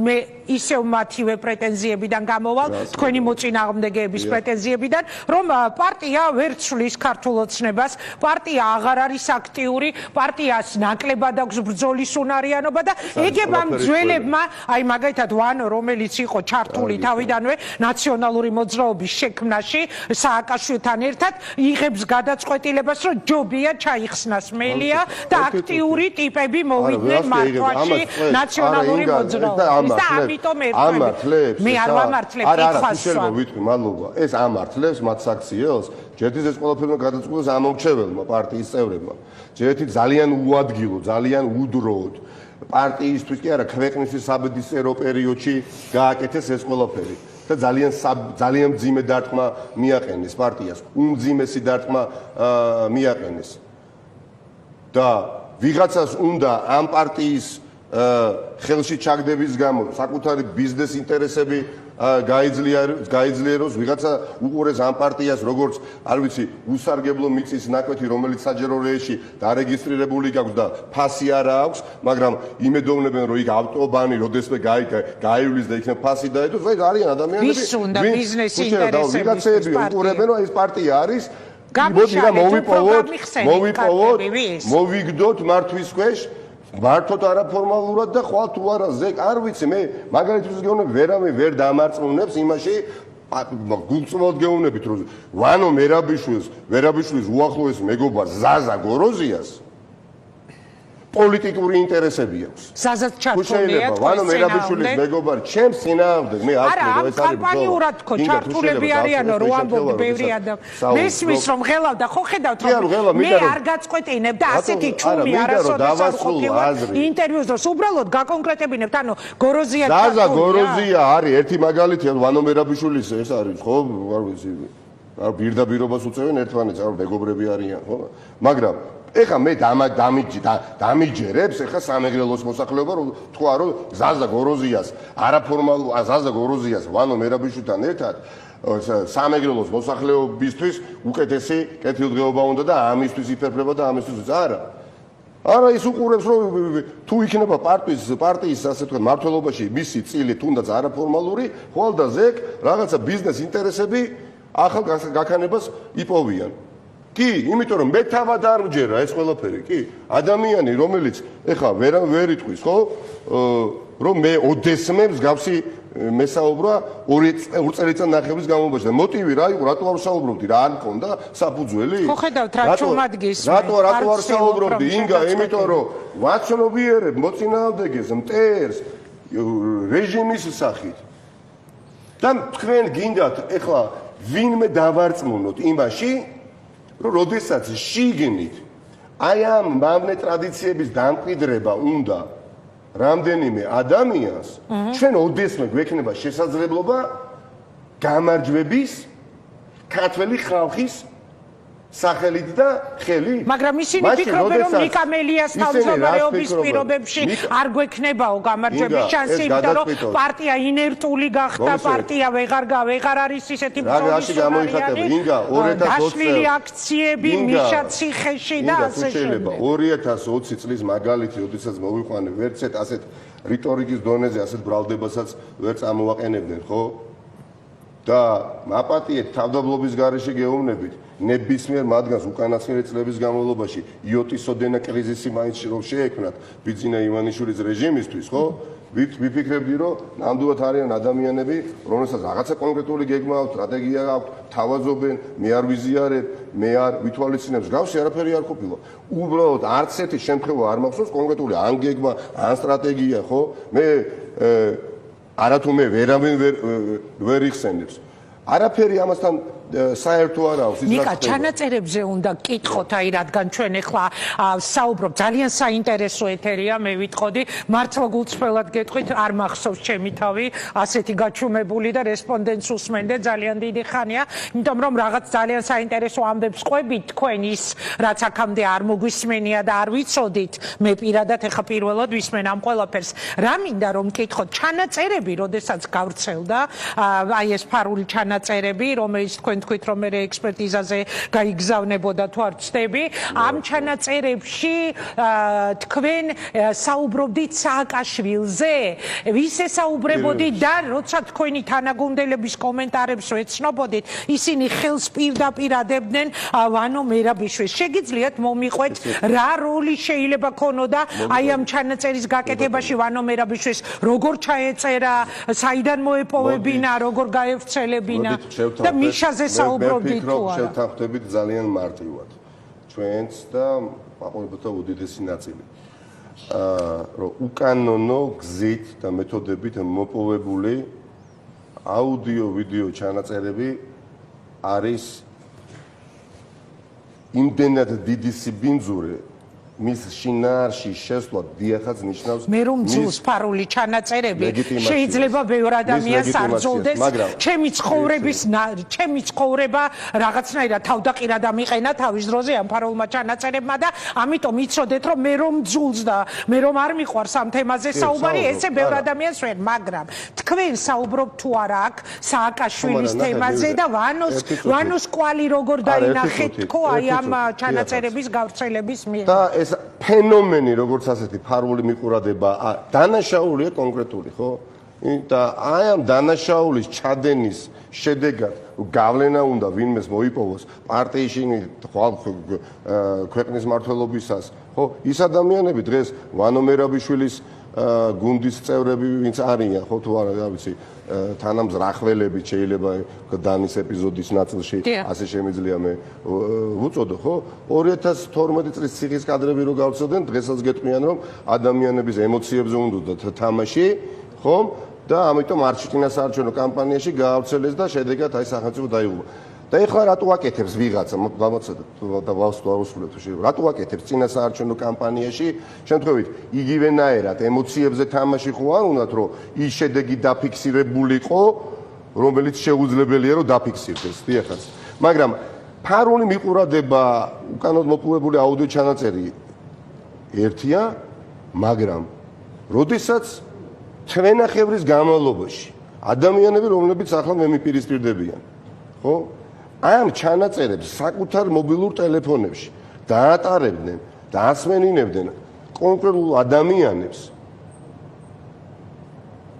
მე ისევ მათივე პრეტენზიებიდან გამოვალ თქვენი მოწინააღმდეგეების პრეტენზიებიდან რომ პარტია ვერ ცვლის ქართულ ოცნებას პარტია აღარ არის აქტიური პარტიას ნაკლებად აქვს ბრძოლის უნარიანობა და ეგებ ამ ძველებმა აი მაგალითად ვანო რომელიც იყო ჩართული თავიდანვე ნაციონალური მოძრაობის შექმნაში სააკაშვილთან ერთად იღებს გადაწყვეტილებას რომ ჯობია ჩაიხსნას მელია და აქტიური ტიპები მოვიდნენ მართვაში ნაციონალური მოძრაობის და ამიტომ ამართლებს მე არ ვამართლებ კითხვას ვიტყვი მადლობა ეს ამართლებს მათ საქციელს ჯერთვის ეს ყველაფერმა გადაწყვეტეს ამომრჩეველმა პარტიის წევრებმა ჯერთვის ძალიან უადგილო ძალიან უდროოდ პარტიისთვის კი არა ქვეყნის საბედისწერო პერიოდში გააკეთეს ეს ყველაფერი და ძალიან მძიმე დარტყმა მიაყენეს პარტიას უმძიმესი დარტყმა მიაყენეს და ვიღაცას უნდა ამ პარტიის ხელში ჩაგდების გამო საკუთარი ბიზნეს ინტერესები გაიძლიეროს ვიღაცა უყურეს ამ პარტიას როგორც არ ვიცი უსარგებლო მიწის ნაკვეთი რომელიც საჯარო რეესში დარეგისტრირებული გაქვს და ფასი არა აქვს მაგრამ იმედოვნებენ რომ იქ ავტობანი როდესმე გაივლის და იქნებ ფასი დაედოს ეს არიან ადამიანები ბიზნეს ინტერესები უყურებენ რომ ეს პარტია არის მოვიგდოთ მართვის ქვეშ მართოთ არაფორმალურად და ხვალ თუ არა ზეკ არ ვიცი მე მაგალითად გეუბნები ვერავე ვერ დამარწმუნებს იმაში გულწრფელად გეუბნებით რომ ვანო მერაბიშვილის უახლოეს მეგობარ ზაზა გოროზიას პოლიტიკური ინტერესები აქვს. საზაც ჩართულია ვანო მერაბიშვილის მეგობარი ჩემს წინააღმდეგ მე არ ვქო ეს კამპანიურად თქო ჩართულები არიანო რო ამბობ ბევრი ადამიანი მესმის რომ ღელავდა ხო ხედავთ რომ მე არ გაწყვეტინებ და ასეთი ჩუმი არასოდეს არ ყოფილა ინტერვიუს დროს უბრალოდ გაკონკრეტებინებთ ანუ გოროზია ზაზა გოროზია არის ერთი მაგალითია ვანო მერაბიშვილის ეს არის ხო არ ვიცი პირდაპირობას უწევენ ერთმანეთს არ მეგობრები არიან ხო მაგრამ ეხა მე დამიჯერებს ეხა სამეგრელოს მოსახლეობა რომ თქვა რომ ზაზა გოროზიას არაფორმალურ ზაზა გოროზიას ვანო მერაბიშვილთან ერთად სამეგრელოს მოსახლეობისთვის უკეთესი კეთილდღეობა უნდა და ამისთვის იფერფლება და ამისთვის არა ის უყურებს რომ თუ იქნება პარტიის ასე თქვა მმართველობაში მისი წილი თუნდაც არაფორმალური ხვალ და ზეკ რაღაცა ბიზნეს ინტერესები ახალ გაქანებას იპოვიან. კი, იმიტომ რომ მე თავად არ ვჯერა ეს ყველაფერი, კი. ადამიანი, რომელიც ეხლა ვერ იტყვის, ხო? რომ მე ოდესმე მსგავსი მესაუბრა 2 წელიწად ნახევრის განმავლობაში და მოტივი რა იყო, რატო არ ვსაუბრობდი, რა არ მქონდა საფუძველი? ხო ხედავთ რა ჩუმადგეს. რატო არ ვსაუბრობდი? ინგა, იმიტომ რომ ვაცნობიერებ მოწინააღმდეგეს მტერს რეჟიმის სახით. და თქვენ გინდათ ეხლა ვინმე დავარწმუნოთ იმაში, რომ როდესაც შიგნით აი ამ მავნე ტრადიციების დამკვიდრება უნდა რამდენიმე ადამიანს, ჩვენ ოდესმე გვექნება შესაძლებლობა გამარჯვების ქართველი ხალხის სახელით და ხელით. მაგრამ ისინი ფიქრობენ, რომ ნიკამელიას თავმჯდომარეობის პირობებში არ გვექნებაო გამარჯვების შანსი, იმიტომ რომ პარტია ინერტული გახდა, პარტია ვეღარ არის ისეთი ბრძოლისმოყვარული. დაშლილი აქციები მიშა ციხეში და ასე შემდეგ. 2020 წლის მაგალითი, როდესაც მოვიყვანე, ვერცეთ ასეთ რიტორიკის დონეზე ასეთ ბრალდებასაც ვერ წამოვაყენებდნენ, ხო? და მაპატიეთ თავდაბლობის გარეშე გეუბნებით ნებისმიერ მათგანს უკანასკნელი წლების განმავლობაში იოტისოდენა კრიზისი მაინც რომ შეექმნათ ბიძინა ივანიშვილის რეჟიმისთვის, ხო? ვიფიქრებდი, რომ ნამდვილად არიან ადამიანები, რომელსაც რაღაცა კონკრეტული გეგმა აქვს, სტრატეგია აქვს, თავაზობენ, მე არ ვიზიარებ, მე არ ვითვალისწინებ, მსგავსი არაფერი არ ყოფილა. უბრალოდ არც ერთი შემთხვევა არ მახსოვს კონკრეტული ან გეგმა, ან სტრატეგია, ხო? მე არათუ მე ვერავინ ვერ იხსენებს. არაფერი ამასთან საერთო არ აქვს ის ნიკა ჩანაწერებზე უნდა გკითხოთ, აი რადგან ჩვენ ახლა საუბრობ, ძალიან საინტერესო ეთერია, მე ვიტყოდი, მართლა გულწრფელად გეტყვით, არ მახსოვს ჩემი თავი ასეთი გაჩუმებული და რესპონდენტს უსმენდე ძალიან დიდი ხანია, იმიტომ რომ რაღაც ძალიან საინტერესო ამბებს ყვებით თქვენ ის, რაც აქამდე არ მოგვისმენია და არ ვიცოდით, მე პირადად ახლა პირველად ვისმენ ამ ყველაფერს. რა მინდა რომ გკითხოთ, ჩანაწერები, როდესაც გავრცელდა, აი ეს ფარული ჩანაწერები, რომელიც თქვენ თქვით რომ მე ექსპერტიზაზე გაიგზავნებოდა თუ არ ვცდები, ამ ჩანაწერებში თქვენ საუბრობდით სააკაშვილზე, ვის ესაუბრებოდით და როცა თქვენი თანაგუნდელების კომენტარებს ვეცნობოდით, ისინი ხელს პირდაპირ ადებდნენ ვანო მერაბიშვილს. შეგიძლიათ მომიყვეთ რა როლი შეიძლება ქონოდა აი ამ ჩანაწერის გაკეთებაში ვანო მერაბიშვილს, როგორ ჩაეწერა, საიდან მოეპოვებინა, როგორ გაევრცელებინა და მიშაზე საუბრობდით თუ არა? შევთანხმდებით ძალიან მარტივად ჩვენც და აყურებელთა უდიდესი ნაწილი. რომ უკანონო გზით და მეთოდებით მოპოვებული აუდიო-ვიდეო ჩანაწერები არის იმდენად დიდი სიბინძურე, მის შინაარში შესვლა დიახაც ნიშნავს მე რომ ძულს ფარული ჩანაწერები შეიძლება ბევრ ადამიანს არ ძულდეს, ჩემი ცხოვრება რაღაცნაირად თავდაყირა და მიყენა თავის დროზე ამ ფარულმა ჩანაწერებმა და ამიტომ იცოდეთ რომ მე რომ ძულს და მე რომ არ მიყვარს ამ თემაზე საუბარი, ესე ბევრ ადამიანს ვერ, მაგრამ თქვენ საუბრობთ თუ არა აქ სააკაშვილის თემაზე და ვანოს კვალი როგორ დაინახეთ თქო აი ამ ჩანაწერების გავრცელების მიერ? ეს ფენომენი, როგორც ასეთი ფარული მიყურადება, დანაშაულია კონკრეტული, ხო? და აი ამ დანაშაულის ჩადენის შედეგად გავლენა უნდა ვინმეს მოიპოვოს პარტიაში ქვეყნის მმართველობისას, ხო? ის ადამიანები დღეს ვანო მერაბიშვილის გუნდის წევრები ვინც არიან, ხო თუ არა, რა ვიცი, თანამზრახველები შეიძლება დანის ეპიზოდის ნაწილში ასე შემიძლია მე ვუწოდო, ხო? 2012 წლის ციხის კადრები რო გავცოდენ, დღესაც გეტყვიან რომ ადამიანების ემოციებზე უნდა თამაში, ხო? და ამიტომ არჩევნო კამპანიაში გაავრცელეს და შედეგად აი სახელმწიფო დაიღუპა. და ეხლა რატო აკეთებს ვიღაცა, და ვასწავლებ, რატო აკეთებს წინა საარჩევნო კამპანიაში, შემთხვევით იგივენაერად ემოციებზე თამაში ხო არ უნდათ, რომ ის შედეგი დაფიქსირებულიყო, რომელიც შეუძლებელია რომ დაფიქსირდეს, დიახაც. მაგრამ ფარული მიყურადება, უკანოდ მოპოვებული აუდიო ჩანაწერი ერთია, მაგრამ როდესაც ჩვენახევრის განმავლობაში ადამიანები, რომლებიც ახლა მე მიპირისპირდებიან, ხო? ამ ჩანაწერებს საკუთარ მობილურ ტელეფონებში დაატარებდნენ და ასმენინებდნენ კონკრეტულ ადამიანებს.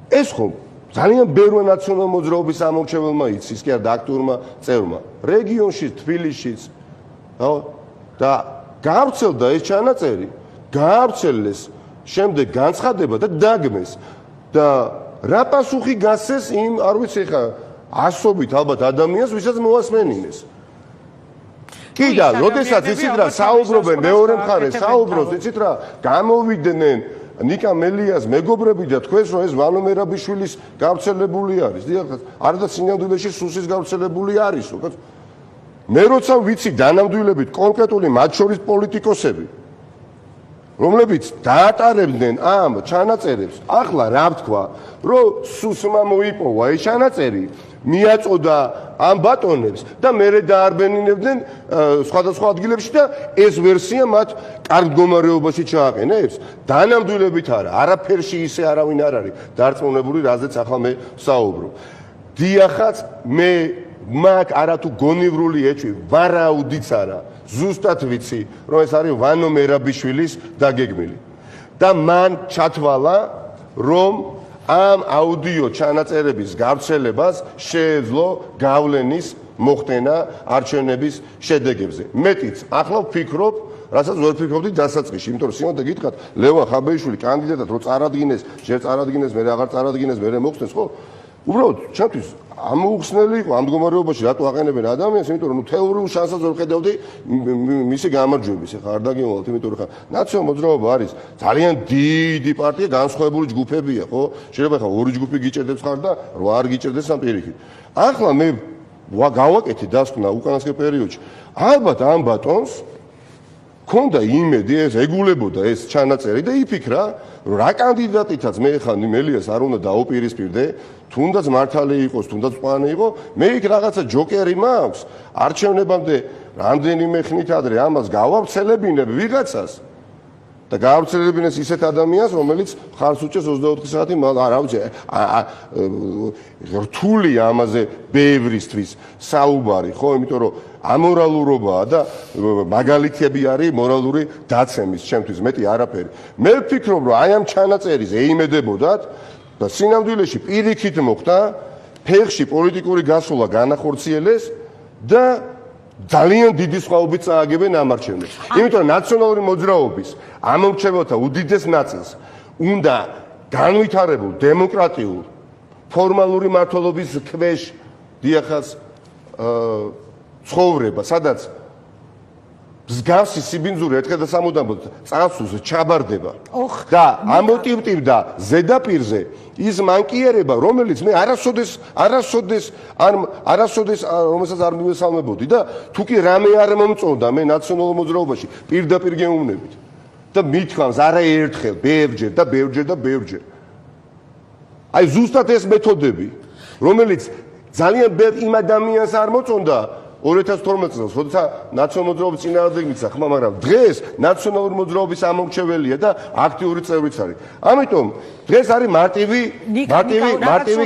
ეს ხომ ძალიან ბევრი ნაციონალურ მოძრაობის ამორჩეველმა იცის, კი არა აქტიურმა წევრმა. რეგიონში, თბილისშიც, და გავრცელდა ეს ჩანაწერი, გავრცელეს, შემდეგ განცხადება და დაგმეს. და რა პასუხი გასცეს იმ, არ ვიცი ხა, ასობით ალბათ ადამიანს, ვისაც მოასმენინეს. კი და როდესაც იცით რა საუბრობენ მეორე მხარეს, საუბრობს იცით რა, გამოვიდნენ ნიკა მელიას მეგობრები და თქვენს რომ ეს ვანო მერაბიშვილის გავრცელებული არის. დიახ, არადა სინამდვილეში სუსის გავრცელებული არისო. მე როცა ვიცი დანამდვილებით კონკრეტული მათ შორის პოლიტიკოსები, რომლებიც დაატარებდნენ ამ ჩანაწერებს, ახლა რა ვთქვა, რომ სუსმა მოიპოვა ეს ჩანაწერი, მიაწოდა ამ ბატონებს და მერე დაარბენინებდნენ სხვადასხვა ადგილებში და ეს ვერსია მათ კარგ მდგომარეობაში ჩააყენებს. დანამდვილებით არა, არაფერში ისე არავინ არ არის დარწმუნებული, რაზეც ახლა მე ვსაუბრობ. დიახაც მე მაგ არათუ გონივრული ეჭვი ვარაუდიც არა, ზუსტად ვიცი, რომ ეს არის ვანო მერაბიშვილის დაგეგმილი. და მან ჩათვალა, რომ ამ აუდიო ჩანაწერების გავრცელებას შეეძლო გავლენის მოხდენა არჩევნების შედეგებზე. მეტიც, ახლა ვფიქრობ, რასაც ვერ ვფიქრობდი დასაწყისში, იმიტომ რომ სიმონ და გითხრათ, ლევან ხაბეიშვილი კანდიდატად რო წარადგინეს, ჯერ წარადგინეს, მერე აღარ წარადგინეს, მერე მოხსნეს, ხო? უბრალოდ ჩემთვის ამოუხსნელი იყო ამ მდგომარეობაში რატო აყენებენ ადამიანს, იმიტომ რომ თეორიულ შანსს ვერ ხედავდი მისი გამარჯვების. ეხლა არ დაგიმოვალთ, იმიტომ რომ ხა ნაციონალურ მოძრაობა არის ძალიან დიდი პარტია, განსხვავებული ჯგუფებია, ხო? შეიძლება ხა ორი ჯგუფი გიჭერდებს ხარ და რა არ გიჭერდეს ამ პირიქით. ახლა მე გავაკეთე დასკვნა უკანასკნელ პერიოდში. ალბათ ამ ბატონს ქონდა იმედი, ეს ეგულებოდა ეს ჩანაწერი და იფიქრა, რომ რა კანდიდატითაც მე ხან მელიას არ უნდა დაუპირისპირდე, თუნდაც მართალი იყოს, თუნდაც ყვანი იყო, მე იქ რაღაცა ჯოკერი მაქვს, არჩევნებამდე რამდენიმე ხნით ადრე ამას გავავრცელებინებ ვიღაცას და გავავრცელებინეს ისეთ ადამიანს, რომელიც ხარს უჭერს 24 საათი, რა ვიცი, რთული ამაზე ბევრისთვის საუბარი, ხო, იმიტომ რომ ამორალურობაა და მაგალითები არის მორალური დაცემის, ჩემთვის მეტი არაფერი. მე ვფიქრობ, რომ აი ამ ჩანაწერის ეიმედებოდათ და სინამდვილეში პირიქით მოხდა, ფეხში პოლიტიკური გასვლა განახორციელეს და ძალიან დიდი სხვაობით წააგებენ ამ არჩევნებს. იმიტომ რომ ნაციონალური მოძრაობის ამორჩეველთა უდიდეს ნაწილს უნდა განვითარებულ დემოკრატიულ ფორმალური მმართველობის ქვეშ დიახაც ცხოვრება, სადაც მსგავსი სიბინძური ერთხელ და სამუდამოდ წასულს ჩაბარდება და ამოტივტივდა ზედაპირზე ის მანკიერება, რომელიც მე არასოდეს რომელსაც არ მივესალმებოდი და თუ კი რამე არ მომწონდა მე ნაციონალურ მოძრაობაში პირდაპირ გეუბნებით და მithქვამს არა ერთხელ, ბევრჯერ. აი ზუსტად ეს მეთოდები, რომელიც ძალიან ბევრ იმ ადამიანს არ მოწონდა 2012 წელს, როდესაც ნაციონალური მოძრაობის წინააღმდეგ მისცა ხმა, მაგრამ დღეს ნაციონალური მოძრაობის ამორჩეველია და აქტიური წევრიც არის. ამიტომ დღეს არის მარტივი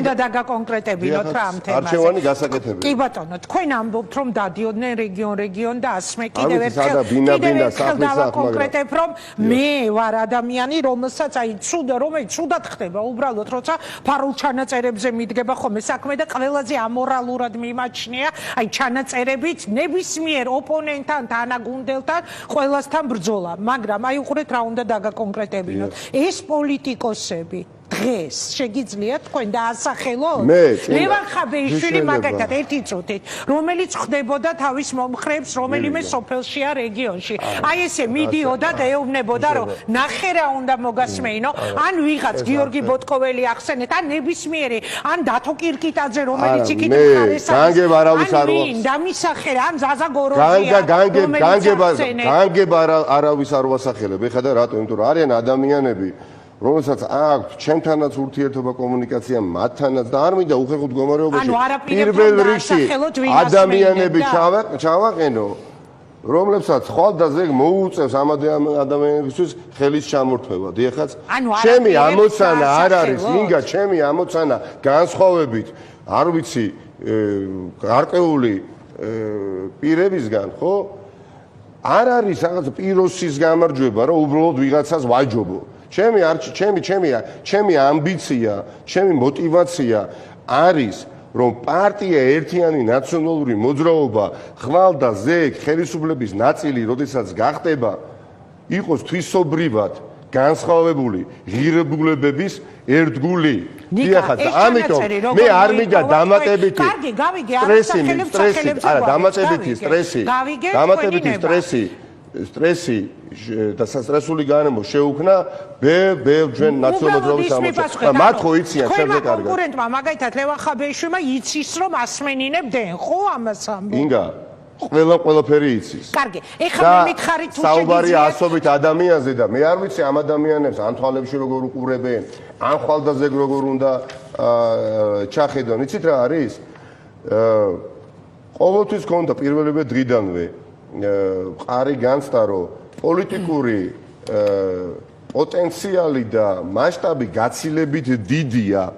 უნდა დაგაკონკრეტებინოთ რა ამ თემაზე. არჩევანი გასაკეთებელი. კი ბატონო, თქვენ ამბობთ რომ დადიოდნენ რეგიონ და ასმე კიდევ ერთხელ დავაკონკრეტებ რომ მე ვარ ადამიანი, რომელსაც აი ცუდად ხდება უბრალოდ, როცა ფარულ ჩანაწერებზე მიდგება ხოლმე საქმე და ყველაზე ამორალურად მიმაჩნია აი ჩანაწერები ნებისმიერ ოპონენტთან, თანაგუნდელთან, ყველასთან ბრძოლა, მაგრამ აი უყურეთ რა უნდა დაგაკონკრეტებინოთ. ეს პოლიტიკოსები დღეს შეგიძლია თქვენ დაასახელოთ? ლევან ხაბეიშვილი მაგალითად ერთი წუთით, რომელიც ხდებოდა თავის მომხრეებს რომელიმე სოფელშია რეგიონში. აი ესე მიდიოდა და ეუბნებოდა რომ ნახე რა უნდა მოგასმეინო, ან ვიღაც გიორგი ბოტკოველი ახსენეთ, ან ნებისმიერი, ან დათო კირკიტაძე რომელიც იქით მხარეს არის. ან დამისახე ან ზაზა გოროზია. განგება არავის არ ვასახელებ. ეხლა და რატო? იმიტომ რომ არიან ადამიანები რომელსაც აქვს ჩემთანაც ურთიერთობა კომუნიკაცია მათთანაც და არ მინდა უხერხო მდგომარეობაში პირველ რიგში ადამიანები ჩავაყენო რომლებსაც ხვალდაზე მოუწევს ამ ადამიანებისთვის ხელის ჩამორთმევა. დიახაც ჩემი ამოცანა არ არის ინგა, ჩემი ამოცანა განსხვავებით არ ვიცი გარკვეული პირებისგან, ხო? არ არის რაღაც პიროსის გამარჯვება, რომ უბრალოდ ვიღაცას ვაჯობო. ჩემი ამბიცია, ჩემი мотиваცია არის რომ პარტია ერთიანი ნაციონალური მოძრაობა ხვალ და ზეგ ხელისუფლების ნაწილი, როდესაც გახდება, იყოს თვისობრივად განსხვავებული ღირებულებების ერთგული. დიახაც, ამიტომ მე არ მინდა დამატებითი სტრესი და სასტრესული გარემო შეუქმნა ბევრ ჩვენ ნაციონალურ მოძრაობის ამოწურვებას. მათ ხო იციან შემდეგ კარგად. კონკურენტმა მაგალითად ლევან ხაბეიშვილმა იცის რომ ასმენინებდნენ, ხო ამას ამბობ. ინგა ყველაფერი იცის. კარგი, ეხლა მე მითხარით თუ საუბარი ასობით ადამიანზე და მე არ ვიცი ამ ადამიანებს ან თვალებში როგორ უყურებენ, ან ხვალდაზეგ როგორ უნდა ჩახედონ. იცით რა არის? ყოველთვის ქონდა პირველივე დღიდანვე მყარი განცდა, რომ პოლიტიკური პოტენციალი და მასშტაბი გაცილებით დიდია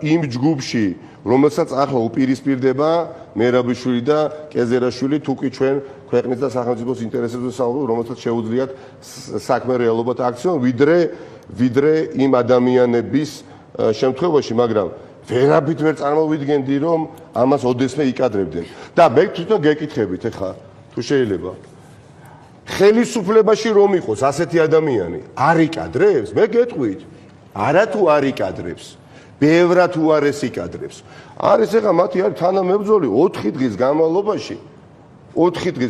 იმ ჯგუფში, რომელსაც ახლა უპირისპირდება მერაბიშვილი და კეზერაშვილი, თუკი ჩვენ ქვეყნის და სახელმწიფოს ინტერესებზე საუბრობთ, რომელსაც შეუძლიათ საქმე რეალობად აქციონ, ვიდრე იმ ადამიანების შემთხვევაში, მაგრამ ვერაფრით ვერ წარმოვიდგენდი, რომ ამას ოდესმე იკადრებდნენ. და მე თვითონ გეკითხებით ახლა, თუ შეიძლება. ხელისუფლებაში რომ იყოს ასეთი ადამიანი, არ იკადრებს? მე გეტყვით, არა თუ არ იკადრებს, ბევრად უარეს იკადრებს. არის ახლა მათი არის თანამებრძოლი 4 დღის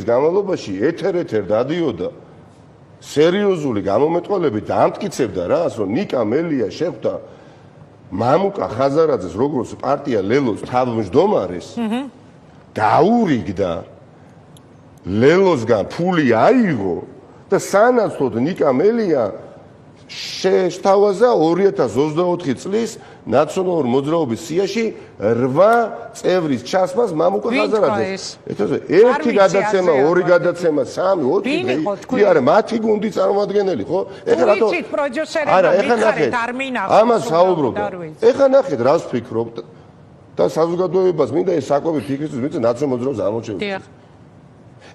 განმავლობაში ეთერ დადიოდა სერიოზული გამომეტყველებით და ამტკიცებდა რას, რომ ნიკა მელია შეხვდა მამუკა ხაზარაძეს, როგორც პარტია ლელოს თავმჯდომარეს, დაურიგდა, ლელოსგან ფული აიღო და სანაცვლოდ ნიკა მელია შეესთავაზა 2024 წლის ნაციონალურ მოძრაობის სიაში 8 წევრის ჩასმას მამუკა ხაზარაძეს. ერთი გადაცემა, ორი გადაცემა, 3, 4 დღე. კი არა, მათი გუნდი წარმომადგენელი, ხო? ეხლა რატო? არა, ეხლა ნახეთ. ამას საუბრობდა. ეხლა ნახეთ, რას ფიქრობთ? და საზოგადოებას მინდა ეს საკვები ფიქრისთვის მიწე ნაციონალურ მოძრაობას ამოჩევდეს.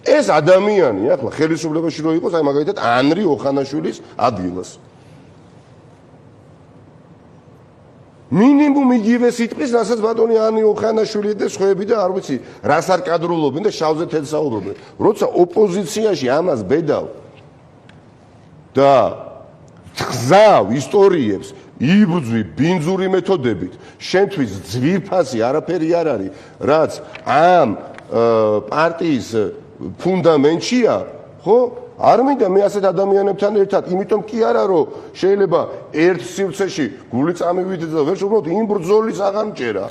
ეს ადამიანი ახლა ხელისუფლებაში რო იყოს, აი მაგალითად ანრი ოხანაშვილის ადგილას. მინიმუმ იგივე სიტყვის, რასაც ბატონი ანი ოხანაშვილი და სხვაები და არ ვიცი, რას არ კადრულობენ და შავზე თეთრს საუბრობენ. როცა ოპოზიციაში ამას ბედავ და გზავ ისტორიებს, იბრძვი ბინძური მეთოდებით, შენთვის ძვირფასი არაფერი არ არის, რაც ამ პარტიის ფუნდამენტია, ხო? არ მინდა მე ასეთ ადამიანებთან ერთად, იმიტომ კი არა, რომ შეიძლება ერთ სივრცეში გული წამივიდეთ და ვერ უბრალოდ იმ ბრძოლის აღარ მჭერა.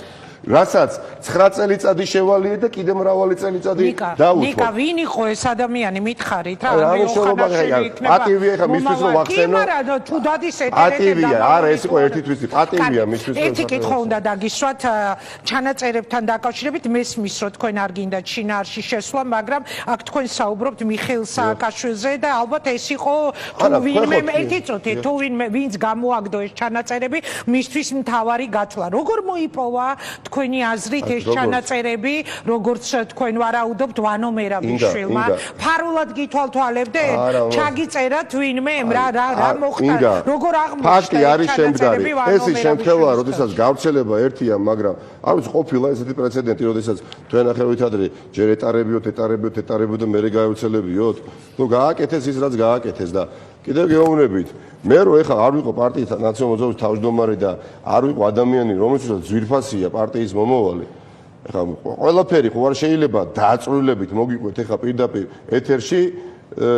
რასაც 9 წელიწადი შევალიე და კიდე მრავალი წელიწადი დავუთო. ნიკა, ვინ იყო ეს ადამიანი, მითხარით რა? პატივია ხა მისთვის რომ ვახსენო. არა, თუ დადის ეთერეთე პატივია, არა, ეს იყო ერთი თვისი, პატივია მისთვის რომ. ერთი კითხვა უნდა დაგისვათ ჩანაწერებთან დაკავშირებით, მესმის რომ თქვენ არ გინდათ შინაარსში შესვლა, მაგრამ აქ თქვენ საუბრობთ მიხეილ სააკაშვილზე და ალბათ ეს იყო თუ ვინმე ერთი წუთი, თუ ვინმე ვინც გამოაგდო ეს ჩანაწერები, მისთვის მთავარი გათვლა. როგორ მოიპოვა თქვენი აზრით ეს ჩანაწერები, როგორც თქვენ ვარაუდობთ ვანო მერაბიშვილმა, ფარულად გითვალთვალებდეთ? ჩაგიწერათ ვინმე რა მოხდა? როგორ აღმოჩნდა? ფაქტი არის შემდგარი. ეს ის შემთხვევა, როდესაც გავრცელება ერთია, მაგრამ არ ვიცი ყოფილა ესეთი პრეცედენტი, როდესაც თქვენ ახევით ადრე ჯერ ეტარებიოთ და მერე გაევრცელებიოთ. ნუ გააკეთეს ის, რაც გააკეთეს და კიდევ გეუბნებით. მე რო ეხლა არ ვიყო პარტიის ნაციონალურ მოძრაობის თავმჯდომარე და არ ვიყო ადამიანი, რომელსაც ძვირფასია პარტიის მომავალი. ეხლა ყველაფერი ხო არ შეიძლება დააწრულებით მოგიყვეთ ეხლა პირდაპირ ეთერში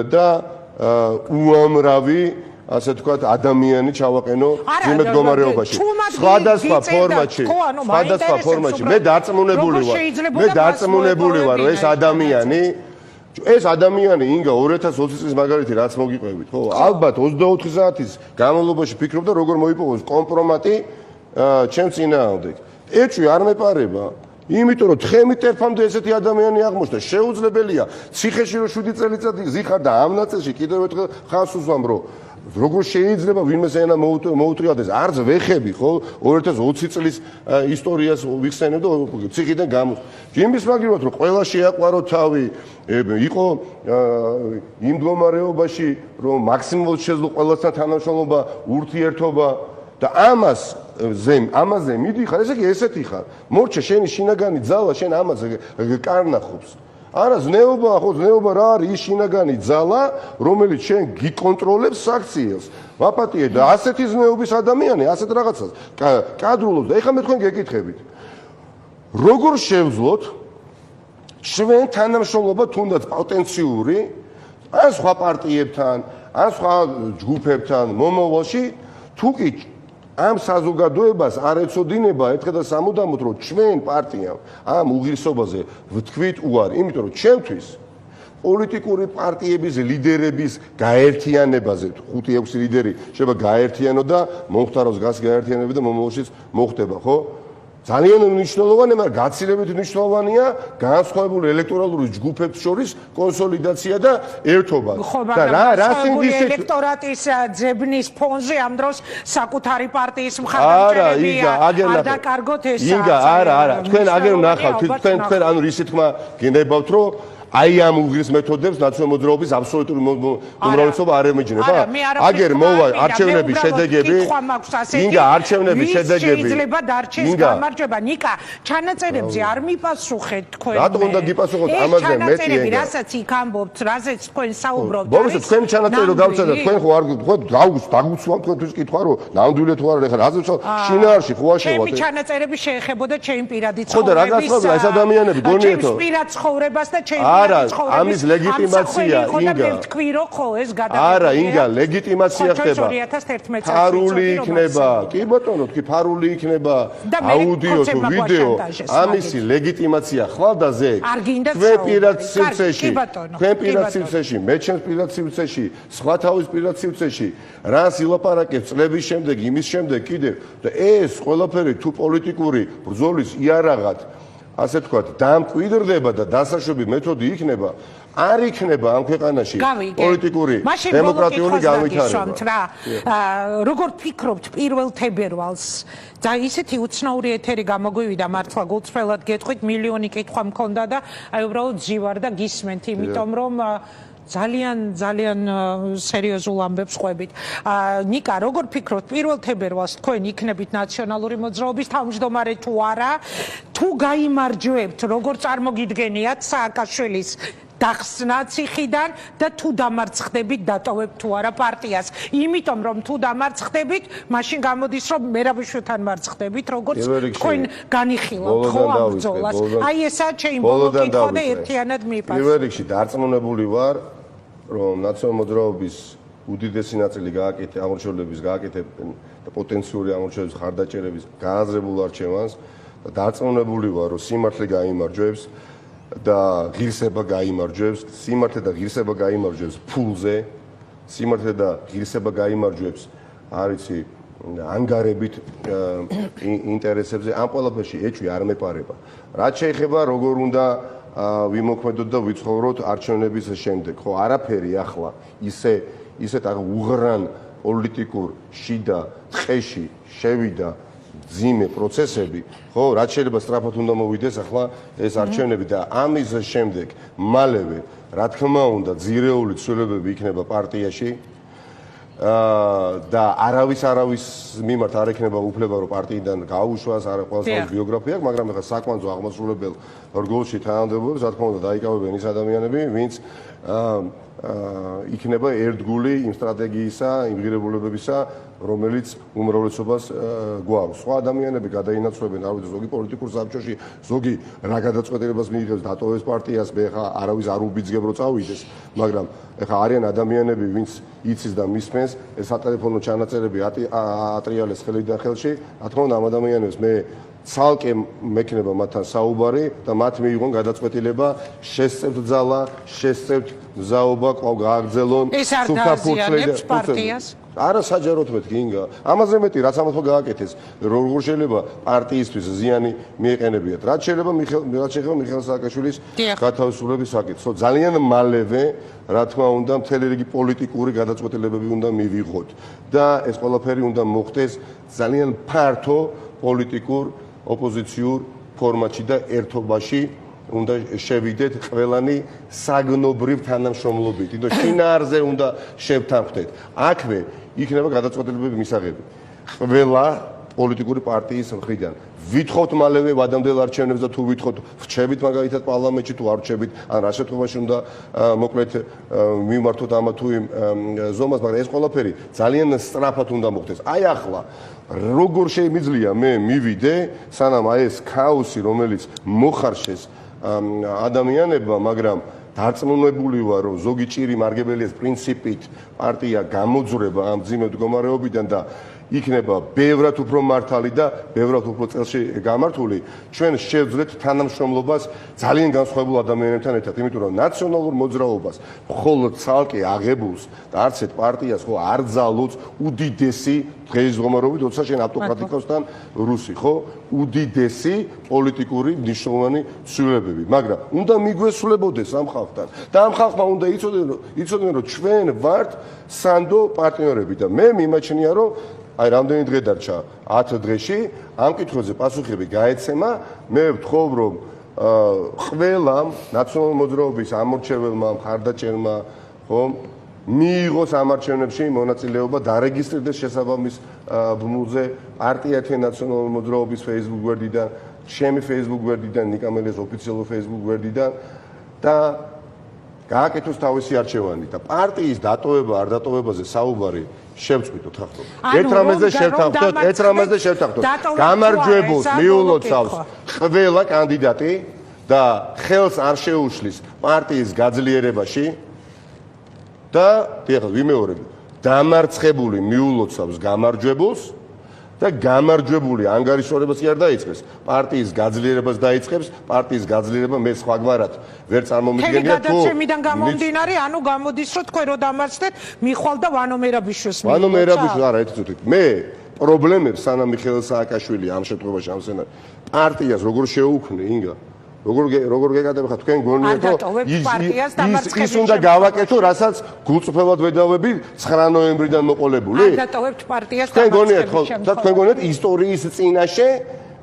და უამრავი ასე თქვათ ადამიანი ჩავაყენო ძიმე მდგომარეობაში. სხვადასხვა ფორმატში მე დარწმუნებული ვარ, რომ ეს ადამიანი ინგა 2020 წლის მაგალითი რაც მოგიყვებით, ხო? ალბათ 24 საათის განმავლობაში ფიქრობდა როგორ მოიპოვოს კომპრომატი ჩემ წინააღმდეგ. ეჭვი არ მეპარება. იმიტომ რომ თხემით ერთამდე ესეთი ადამიანი აღმოჩნდა, შეუძლებელია ციხეში რომ 7 წელიწადი ზიხარ და ამ ნაწილში კიდევ ერთხელ ხას უზვამ, რომ როგორ შეიძლება ვინმეს ენა მოუტრიალდეს? არც ვეხები, ხო? 2020 წლის ისტორიას ვიხსენებ და ციხიდან გამოს. იმის მაგივრად რომ ყველა შეაყვარო თავი, იყო იმ მდგომარეობაში, რომ მაქსიმალურად შეძლო ყველასთან თანამშრომლობა, ურთიერთობა და ამაზე მიდიხარ, ესე იგი ესეთი ხარ. მორჩა შენი შინაგანი ძალა შენ ამაზე კარნახობს. არა ზნეობა რა არის ის შინაგანი ძალა, რომელიც შენ გიკონტროლებს საქციელს. ვაპატიე და ასეთი ზნეობის ადამიანი ასეთ რაღაცას კადრულობს და ეხლა მე თქვენ გეკითხებით. როგორ შევძლოთ ჩვენ თანამშრომლობა თუნდაც პოტენციური ან სხვა პარტიებთან, ან სხვა ჯგუფებთან მომავალში თუ კი ამ საზოგადოებას არ ეცოდინება ერთხელ და სამუდამოდ რომ ჩვენ პარტიამ ამ უღირსობაზე ვთქვით უარი, იმიტომ რომ ჩემთვის პოლიტიკური პარტიების ლიდერების გაერთიანებაზე 5-6 ლიდერი შეიძლება გაერთიანო და მომხდაროს გას გაერთიანები და მომავალშიც მოხდება, ხო? ძალიან მნიშვნელოვანია, მაგრამ გაცილებით მნიშვნელოვანია განსხვავებული ელექტორალური ჯგუფებს შორის კონსოლიდაცია და ერთობა. და რა სინდისით ელექტორატის ძებნის ფონზე ამ დროს საკუთარი პარტიის მხარდამჭერები არ დაკარგოთ ეს. არა, თქვენ აგერ ვნახავთ, თქვენ ანუ ისი თქმა გენებავთ, რომ აი ამ უღირს მეთოდებს ნაციონალური მოძრაობის აბსოლუტური უმრავლესობა არ ემიჯნება. აგერ მოვა არჩევნების შედეგები. ინგა არჩევნების შედეგები. შეიძლება დარჩეს გამარჯვება. ნიკა, ჩანაწერებზე არ მიპასუხეთ თქვენ. რატომ უნდა გიპასუხოთ ამაზე მეტი ეგ? რასაც იქ ამბობთ, რასაც თქვენ საუბრობთ. ბოლოს თქვენ ჩანაწერი რო გავცადოთ, თქვენ ხო არ დაგუცვამთ თქვენთვის კითხვა რომ ნამდვილი თუ არა ეხლა რაზე შინაარში ხო აშევათ. ჩემი ჩანაწერები შეეხებოდა ჩემი პირადი ცხოვრებას. ხო და რა გასწავლდა ეს ადამიანები გონიეთო? ჩემს პირად ცხოვრებას და ჩემი არა, ამის ლეგიტიმაცია ინგა. თქვი რო ხო ეს არა, ინგა, ლეგიტიმაცია ხდება. 2011 წელს. ფარული იქნება. კი ბატონო, თქვი ფარული იქნება. აუდიო თუ ვიდეო. ამისი ლეგიტიმაცია ხვალდა ზე. თქვენ პირად სივრცეში, თქვენ პირად სივრცეში, მე ჩემს პირად სივრცეში, სხვა თავის პირად სივრცეში, რას ილაპარაკებს წლების შემდეგ, იმის შემდეგ კიდევ და ეს ყველაფერი თუ პოლიტიკური ბრძოლის იარაღად ასე თქვათ, დამკვიდრდება და დასაშვები მეთოდი იქნება, არ იქნება ამ ქვეყანაში პოლიტიკური დემოკრატიული განვითარება. როგორ ფიქრობთ პირველ თებერვალს და ისეთი უცნაური ეთერი გამოგვივიდა მართლა გულწრფელად გეტყვით, მილიონი კითხვა მქონდა და აი უბრალოდ ზივარ და გისმენთ, იმიტომ რომ ძალიან სერიოზულ ამბებს ყვებით. ნიკა, როგორ ფიქრობთ, პირველ თებერვალს თქვენ იქნებით ნაციონალური მოძრაობის თავმჯდომარე თუ არა? თუ გაიმარჯვებთ, როგორ წარმოგიდგენიათ სააკაშვილის დახსნა ციხიდან და თუ დამარცხდებით, დატოვებთ თუ არა პარტიას? იმიტომ რომ თუ დამარცხდებით, მაშინ გამოდის რომ მერაბიშვილთან მარცხდებით, როგორც თქვენ განიხილავთ ხო ამ ბრძოლას. აი ესაა ჩემი ბოლო კითხვა და ერთიანად მიპასუხეთ. პირველ რიგში დარწმუნებული ვარ, რომ ნაციონალური მოძრაობის უდიდესი ნაწილი ამორჩევლების გააკეთებენ და პოტენციური ამორჩევლების ხარდაჭერების გააზრებულ არჩევანს და დარწმუნებული ვარ, რომ სიმართლე გაიმარჯვებს და ღირსება გაიმარჯვებს, სიმართლე და ღირსება გაიმარჯვებს ფულზე, სიმართლე და ღირსება გაიმარჯვებს, არ იცი, ანგარებით ინტერესებზე, ამ ყველაფერში ეჭვი არ მეპარება. რაც შეეხება როგორ უნდა ვიმოქმედოთ და ვიცხოვროთ არჩევნების შემდეგ. ხო, არაფერი ახლა ისეთ უღრან პოლიტიკურ შიდა ტყეში შევიდა ძიმე პროცესები, ხო, რაც შეიძლება სწრაფად უნდა მოვიდეს ახლა ეს არჩევნები და ამის შემდეგ მალევე, რა თქმა უნდა, ძირეული ცვლილებები იქნება პარტიაში. და არავის მიმართ არ ექნება უფლება რომ პარტიიდან გაუშვას, არა ყოველთვის ბიოგრაფია აქვს, მაგრამ ეხლა საკვანძო აღმასრულებელ რგოლში თანამდებობებს, რა თქმა უნდა, დაიკავებენ ის ადამიანები, ვინც იქნება ერთგული იმ სტრატეგიისა, იმ ღირებულებებისა, რომელიც უმრავლესობას გვაქვს. სხვა ადამიანები გადაინაცვლებენ, არ ვიცი, ზოგი პოლიტიკურ საბჭოში, ზოგი რა გადაწყვეტილებას მიიღებს, დატოვებს პარტიას, მე ხა არავის არ უბიძგებ რომ წავიდეს, მაგრამ ეხა არიან ადამიანები, ვინც იცის და მისმენს, ეს სატელეფონო ჩანაწერები ატრიალეს ხელიდან ხელში, რა თქმა უნდა, ამ ადამიანებს მე ცალკე მექნება მათთან საუბარი და მათ მიიღონ გადაწყვეტილება შესწევთ ძალა, შესწევთ მზაობა, კვლავ გააგრძელონ სუფთა ფურცლი და პარტიას. არა საჯაროდ მეთქი ინგა. ამაზე მეტი რაც ამათო გააკეთეს, როგორ შეიძლება პარტიისთვის ზიანი მიეყენებიათ. რაც შეიძლება მიხეილ სააკაშვილის გათავისუფლების საკითხს. ძალიან მალევე, რა თქმა უნდა, მთელი რიგი პოლიტიკური გადაწყვეტილებები უნდა მივიღოთ და ეს ყველაფერი უნდა მოხდეს ძალიან ფართო პოლიტიკურ ოპოზიციურ ფორმატში და ერთობაში უნდა შევიდეთ ყველანი საგნობრივ თანამშრომლობით. იმიტომ შინაარზე უნდა შევთანხმდეთ. აქვე იქნება გადაწყვეტილებები მისაღები. ყველა პოლიტიკური პარტიის მხრიდან. ვითხოვთ მალევე ვადამდელ არჩევნებს და თუ ვითხოვთ ვრჩებით მაგალითად პარლამენტში თუ არ ვრჩებით, ან რა შემთხვევაში უნდა მოკლედ მივმართოთ ამა თუ იმ ზომას, მაგრამ ეს ყველაფერი ძალიან სწრაფად უნდა მოხდეს. აი ახლა როგორ შემიძლია მე მივიდე, სანამ აი ეს ქაოსი, რომელიც მოხარშეს ადამიანებმა, მაგრამ დარწმუნებული ვარ, რომ ზოგი ჭირი მარგებელიას პრინციპით პარტია გამოძვრება ამ ძიმე მდგომარეობიდან და იქნება ბევრად უფრო მართალი და ბევრად უფრო წელში გამართული. ჩვენ შევძლეთ თანამშრომლობას ძალიან განსხვავებულ ადამიანებთან ერთად, იმიტომ რომ ნაციონალურ მოძრაობას მხოლოდ ცალკე აღებულს და არც ერთ პარტიას ხო არ ძალუძ უდიდესი დღეის მდგომარეობით, როცა შენ ავტოკრატიკოსთან რუსი, ხო? უდიდესი პოლიტიკური მნიშვნელოვანი ცვლილებები, მაგრამ უნდა მიგვესრულებოდეს ამ ხალხთან და ამ ხალხმა უნდა იცოდნენ, რომ ჩვენ ვართ სანდო პარტნიორები და მე მიმაჩნია, რომ აი რამდენი დღე დარჩა 10 დღეში ამ კითხვაზე პასუხები გაეცემა. მე ვთხოვ, რომ ყველამ ნაციონალური მოძრაობის ამორჩეველმა მხარდაჭერმა ხო მიიღოს ამ არჩევნებში მონაწილეობა, დარეგისტრირდეს შესაბამის ბმულზე პარტია თე ნაციონალური მოძრაობის Facebook გვერდიდან, ჩემი Facebook გვერდიდან, ნიკამელის ოფიციალური Facebook გვერდიდან და გააკეთოს თავისი არჩევანი და პარტიის დატოვება არ დატოვებაზე საუბარი შევწყვიტოთ ახლა. ერთ რამეზე შევთანხმდოთ. გამარჯვებულს მიულოცავს ყველა კანდიდატი და ხელს არ შეუშლის პარტიის გაძლიერებაში და ეხლა ვიმეორებ, დამარცხებული მიულოცავს გამარჯვებულს და გამარჯვებული ანგარიშვალებას კი არ დაიწყებს, პარტიის გაძლიერებას დაიწყებს, პარტიის გაძლიერება მე სხვაგვარად ვერ წარმომიდგენია თუ გადაცემიდან გამომდინარე, ანუ გამოდის რომ თქვენ რო დამარცხდეთ, მიხვალ და ვანო მერაბიშვილს მიიღოთ. ვანო მერაბიშვილი არა, ერთი წუთი. მე პრობლემებს სანამ მიხეილ სააკაშვილი ამ შემთხვევაში ამ სცენარში პარტიას როგორ შეუქმნი ინგა როგორ გეკადები ხა თქვენ გონიათ რომ ის უნდა გავაკეთო, რასაც გულწრფელად ვედავები 9 ნოემბრიდან მოყოლებული. არ დატოვებთ პარტიას თქვენ გონიათ ხო? თქვენ გონიათ ისტორიის წინაშე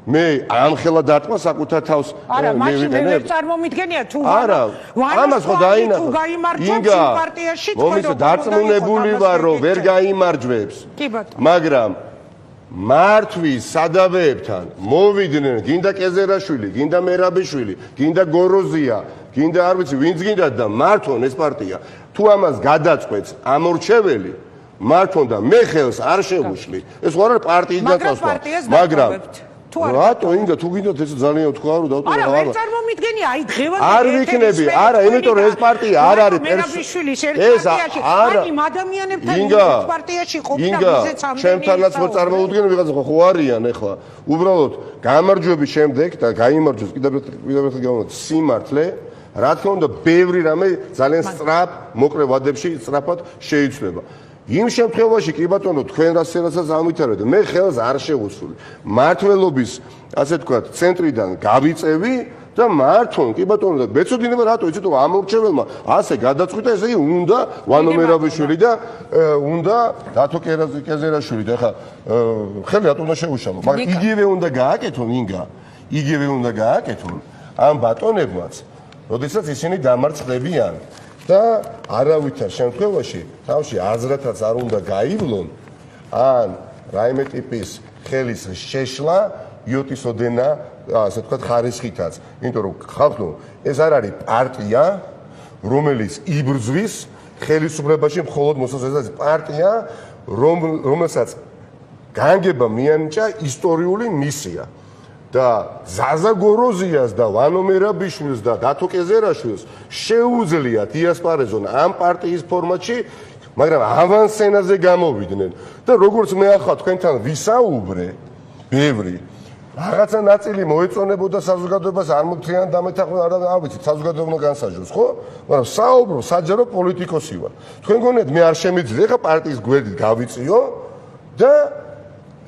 მე ამხელა დარტყმა საკუთარ თავს არა, მაშინ მე ვერ წარმომიდგენია თუ არა, ამას ხო დაინახო. თუ გაიმარჯვებს იმ პარტიაში თქვენ რომ დარწმუნებული ვარ, რომ ვერ გაიმარჯვებს. კი ბატონო. მაგრამ მართვის სადავეებთან მოვიდნენ გინდა კეზერაშვილი, გინდა მერაბიშვილი, გინდა გოროზია, გინდა არ ვიცი ვინც გინდა და მართონ ეს პარტია. თუ ამას გადაწყვეტს ამორჩეველი, მართონ და მე ხელს არ შევუშლი. ეს ხო არა პარტიის დაწესვა, მაგრამ რატო ინგა თუ გინდათ ეს ძალიან თქვა რომ დავტოვო არა ვერ წარმომიდგენია აი დღევანდელ არ ვიქნები არა იმიტომ რომ ეს პარტია არ არის მერაბიშვილის ერთ პარტიაში აი იმ ადამიანებთან ერთ პარტიაში ყოფნა მიზეც ამდენი ჩემთანაც რო წარმოუდგენ ვიღაცა ხო არიან ეხლა უბრალოდ გამარჯვების შემდეგ და გაიმარჯვეს კიდევ ერთხელ გავამოთ სიმართლე რა თქმა უნდა ბევრი რამე ძალიან სწრაფ მოკლე ვადებში სწრაფად შეიცვლება იმ შემთხვევაში კი ბატონო თქვენ რასაც ამვითარებთ მე ხელს არ შევუსული მართლობის ასე ვთქვათ ცენტრიდან გავიწევი და მართონ კი ბატონო და მეცოდინება რატო იცით რომ ამორჩეველმა ასე გადაწყვიტა ესე იგი უნდა ვანო მერაბიშვილი და უნდა დათო კეზერაშვილი და ხა ხელი რატო უნდა შეუშალო მაგრამ იგივე უნდა გააკეთონ ინგა იგივე უნდა გააკეთონ ამ ბატონებმაც როდესაც ისინი დამარცხდებიან და არავითარ შემთხვევაში თავში აზრათაც არ უნდა გაივლონ ან რაიმე ტიპის ხელის შეშლა იოტის ოდენა ასე ვთქვათ ხარისხითაც იმიტომ რომ ხალხო ეს არ არის პარტია რომელიც იბრძვის ხელისუფლებაში მხოლოდ მოსაზრებას პარტია რომელსაც განგება მიანიჭა ისტორიული მისია და ზაზა გოროზიას და ვანო მერაბიშვილს და დათო კეზერაშვილს შეუძლიათ იასპარეზონ ამ პარტიის ფორმატში, მაგრამ ავანსცენაზე გამოვიდნენ და როგორც მე ახლა თქვენთან ვისაუბრე, ბევრი რაღაცა ნაწილი მოეწონებოდა საზოგადოებას არ მოთხრიან დამეთახმება არ ვიცი საზოგადოება განსაჯოს ხო მაგრამ საუბრო საჯარო პოლიტიკოსი ვარ თქვენ გონიათ მე არ შემიძლია ხა პარტიის გვერდით გავიწიო და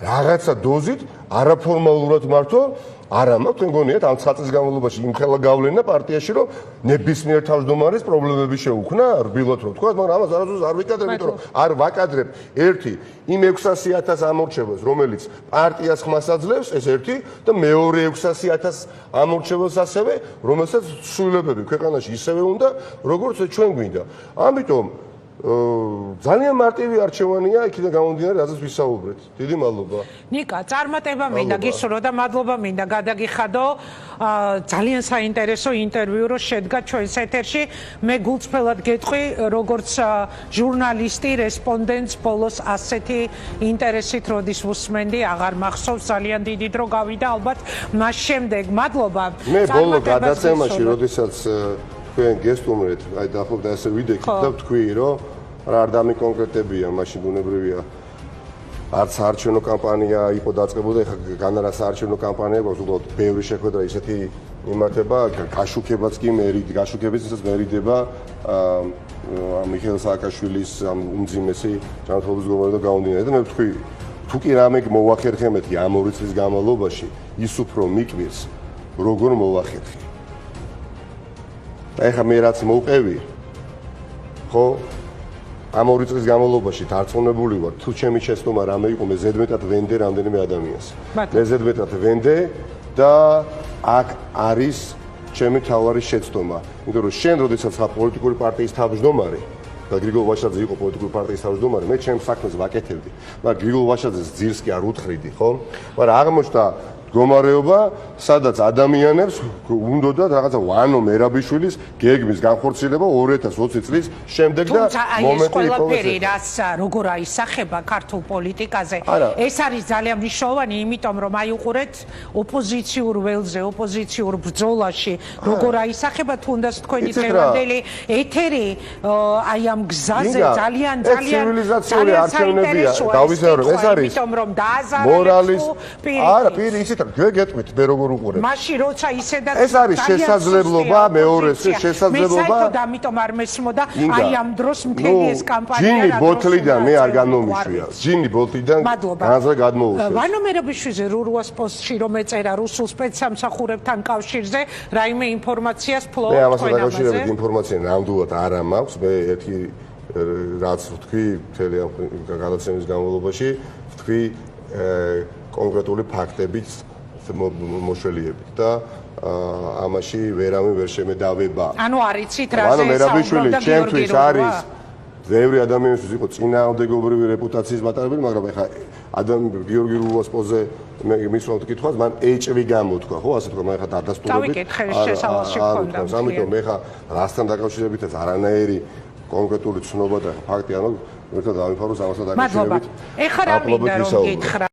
რაღაცა დოზით არაფორმალურად მართო არა მაქვს თქვენ გონიათ ამ 9 წლის განმავლობაში იმ ხელა გავლენა პარტიაში რომ ნებისმიერ თავმჯდომარეს პრობლემები შეუქმნა რბილად რო თქვა მაგრამ ამას არასდროს არ ვიკადრებ იმიტომ რომ არ ვაკადრებ ერთი იმ 600,000 ამორჩევას რომელიც პარტიას ხმას აძლევს ეს ერთი და მეორე 600,000 ამორჩევას ასევე რომელსაც სრულებები ქვეყანაში ისევე უნდა როგორც ჩვენ გვინდა ამიტომ ძალიან მარტივი არჩევანია იქიდან გამომდინარე რაზეც ვისაუბრეთ. დიდი მადლობა. ნიკა, წარმატება მინდა გისურვო და მადლობა მინდა გადაგიხადო. ძალიან საინტერესო ინტერვიუ რო შედგა ჩვენს ეთერში. მე გულწრფელად გეტყვი, როგორც ჟურნალისტი, რესპონდენტს ბოლოს ასეთი ინტერესით როდის ვუსმენდი, აღარ მახსოვს ძალიან დიდი დრო გავიდა ალბათ მას შემდეგ. მადლობა. მე ბოლო გადაცემაში, როდესაც თქვენ გესტუმრეთ, აი დაახლოებით ასე ვიდექით და ვთქვი, რომ რა არ დამიკონკრეტებია, მაშინ ბუნებრივია. არც საარჩევნო კამპანია იყო დაწყებული, ეხლა განარა საარჩევნო კამპანია გვაქვს, უბრალოდ ბევრი შეხვედრა ისეთი იმართება, გაშუქებაც კი გაშუქებისას მერიდება მიხეილ სააკაშვილის ამ უმძიმესი ჯანმრთელობის მდგომარეობა გამომდინარე და მე ვთქვი, თუ კი რამე მოვახერხე მეთქი ამ 2 წლის განმავლობაში, ის უფრო მიკვირს, როგორ მოვახერხე. ეხლა მე რაც მოვყევი ხო ამ 2 წლის განმავლობაში დარწმუნებული ვარ თუ ჩემი შეცდომა რამე იყო მე ზედმეტად ვენდე რამდენიმე ადამიანს მე ზედმეტად ვენდე და აქ არის ჩემი თავარი შეცდომა იმიტომ რომ შენ როდესაც ხარ პოლიტიკური პარტიის თავმჯდომარე და გრიგოლ ვაშაძე იყო პოლიტიკური პარტიის თავმჯდომარე მე ჩემს საქმეს ვაკეთებდი მაგრამ გრიგოლ ვაშაძეს ძირს კი არ უთხრიდი ხო მაგრამ აღმოჩნდა მდგომარეობა, სადაც ადამიანებს უნდათ რაღაცა ვანო მერაბიშვილის გეგმის განხორციელება 2020 წლის შემდეგ და მომენტი იყო ყველაფერი რაც როგორ აისახება ქართულ პოლიტიკაზე ეს არის ძალიან მნიშვნელოვანი იმიტომ რომ აი უყურეთ ოპოზიციურ ველზე ოპოზიციურ ბრძოლაში როგორ აისახება თუნდაც თქვენი დღევანდელი ეთერი აი ამ გზაზე ძალიან ცივილიზაციური არჩევნებია დავიზარდო ეს არის იმიტომ რომ დააზარალებს არა პირი ისეთ გეტყვით მე როგორ უყურებ მაშინ როცა ისედაც ეს არის შესაძლებლობა მეორეს შესაძლებლობა და ამიტომ არ მესმოდა აი ამ დროს მთელი ეს კამპანია ჯინი ბოთლიდან მე არ განმომიშვია ჯინი ბოთლიდან განზრა გადმოუშვეს ვანო მერაბიშვილზე რურუას პოსტში რომ ეწერა რუსულ სპეცსამსახურებთან კავშირზე რაიმე ინფორმაციას ფლობ მე ამასთან დაკავშირებით ინფორმაცია ნამდვილად არ მაქვს მე ერთი რაც ვთქვი მთელი ამ გადაცემის განმავლობაში ვთქვი კონკრეტული ფაქტებით მოშველიებით და ამაში ვერავინ ვერ შემედავება. ანუ არიცით რაზე საუბრობდა ჩემთვის არის ბევრი ადამიანისთვის იყო წინააღმდეგობრივი რეპუტაციის მატარებელი, მაგრამ ეხლა გიორგი რუას პოზე მისვამთ კითხვას, მან ეჭვი გამოთქვა, ხო, ასე თქვა, მაგრამ ეხლა დადასტურებით. დავიკითხე შესავალში გქონდა. ამიტომ ეხლა რასთან დაკავშირებითაც არანაირი კონკრეტული ცნობა და ფაქტი ანუ ერთად დავიფაროს ამასთან დაკავშირებით. ეხლა რა მინდა რომ გითხრა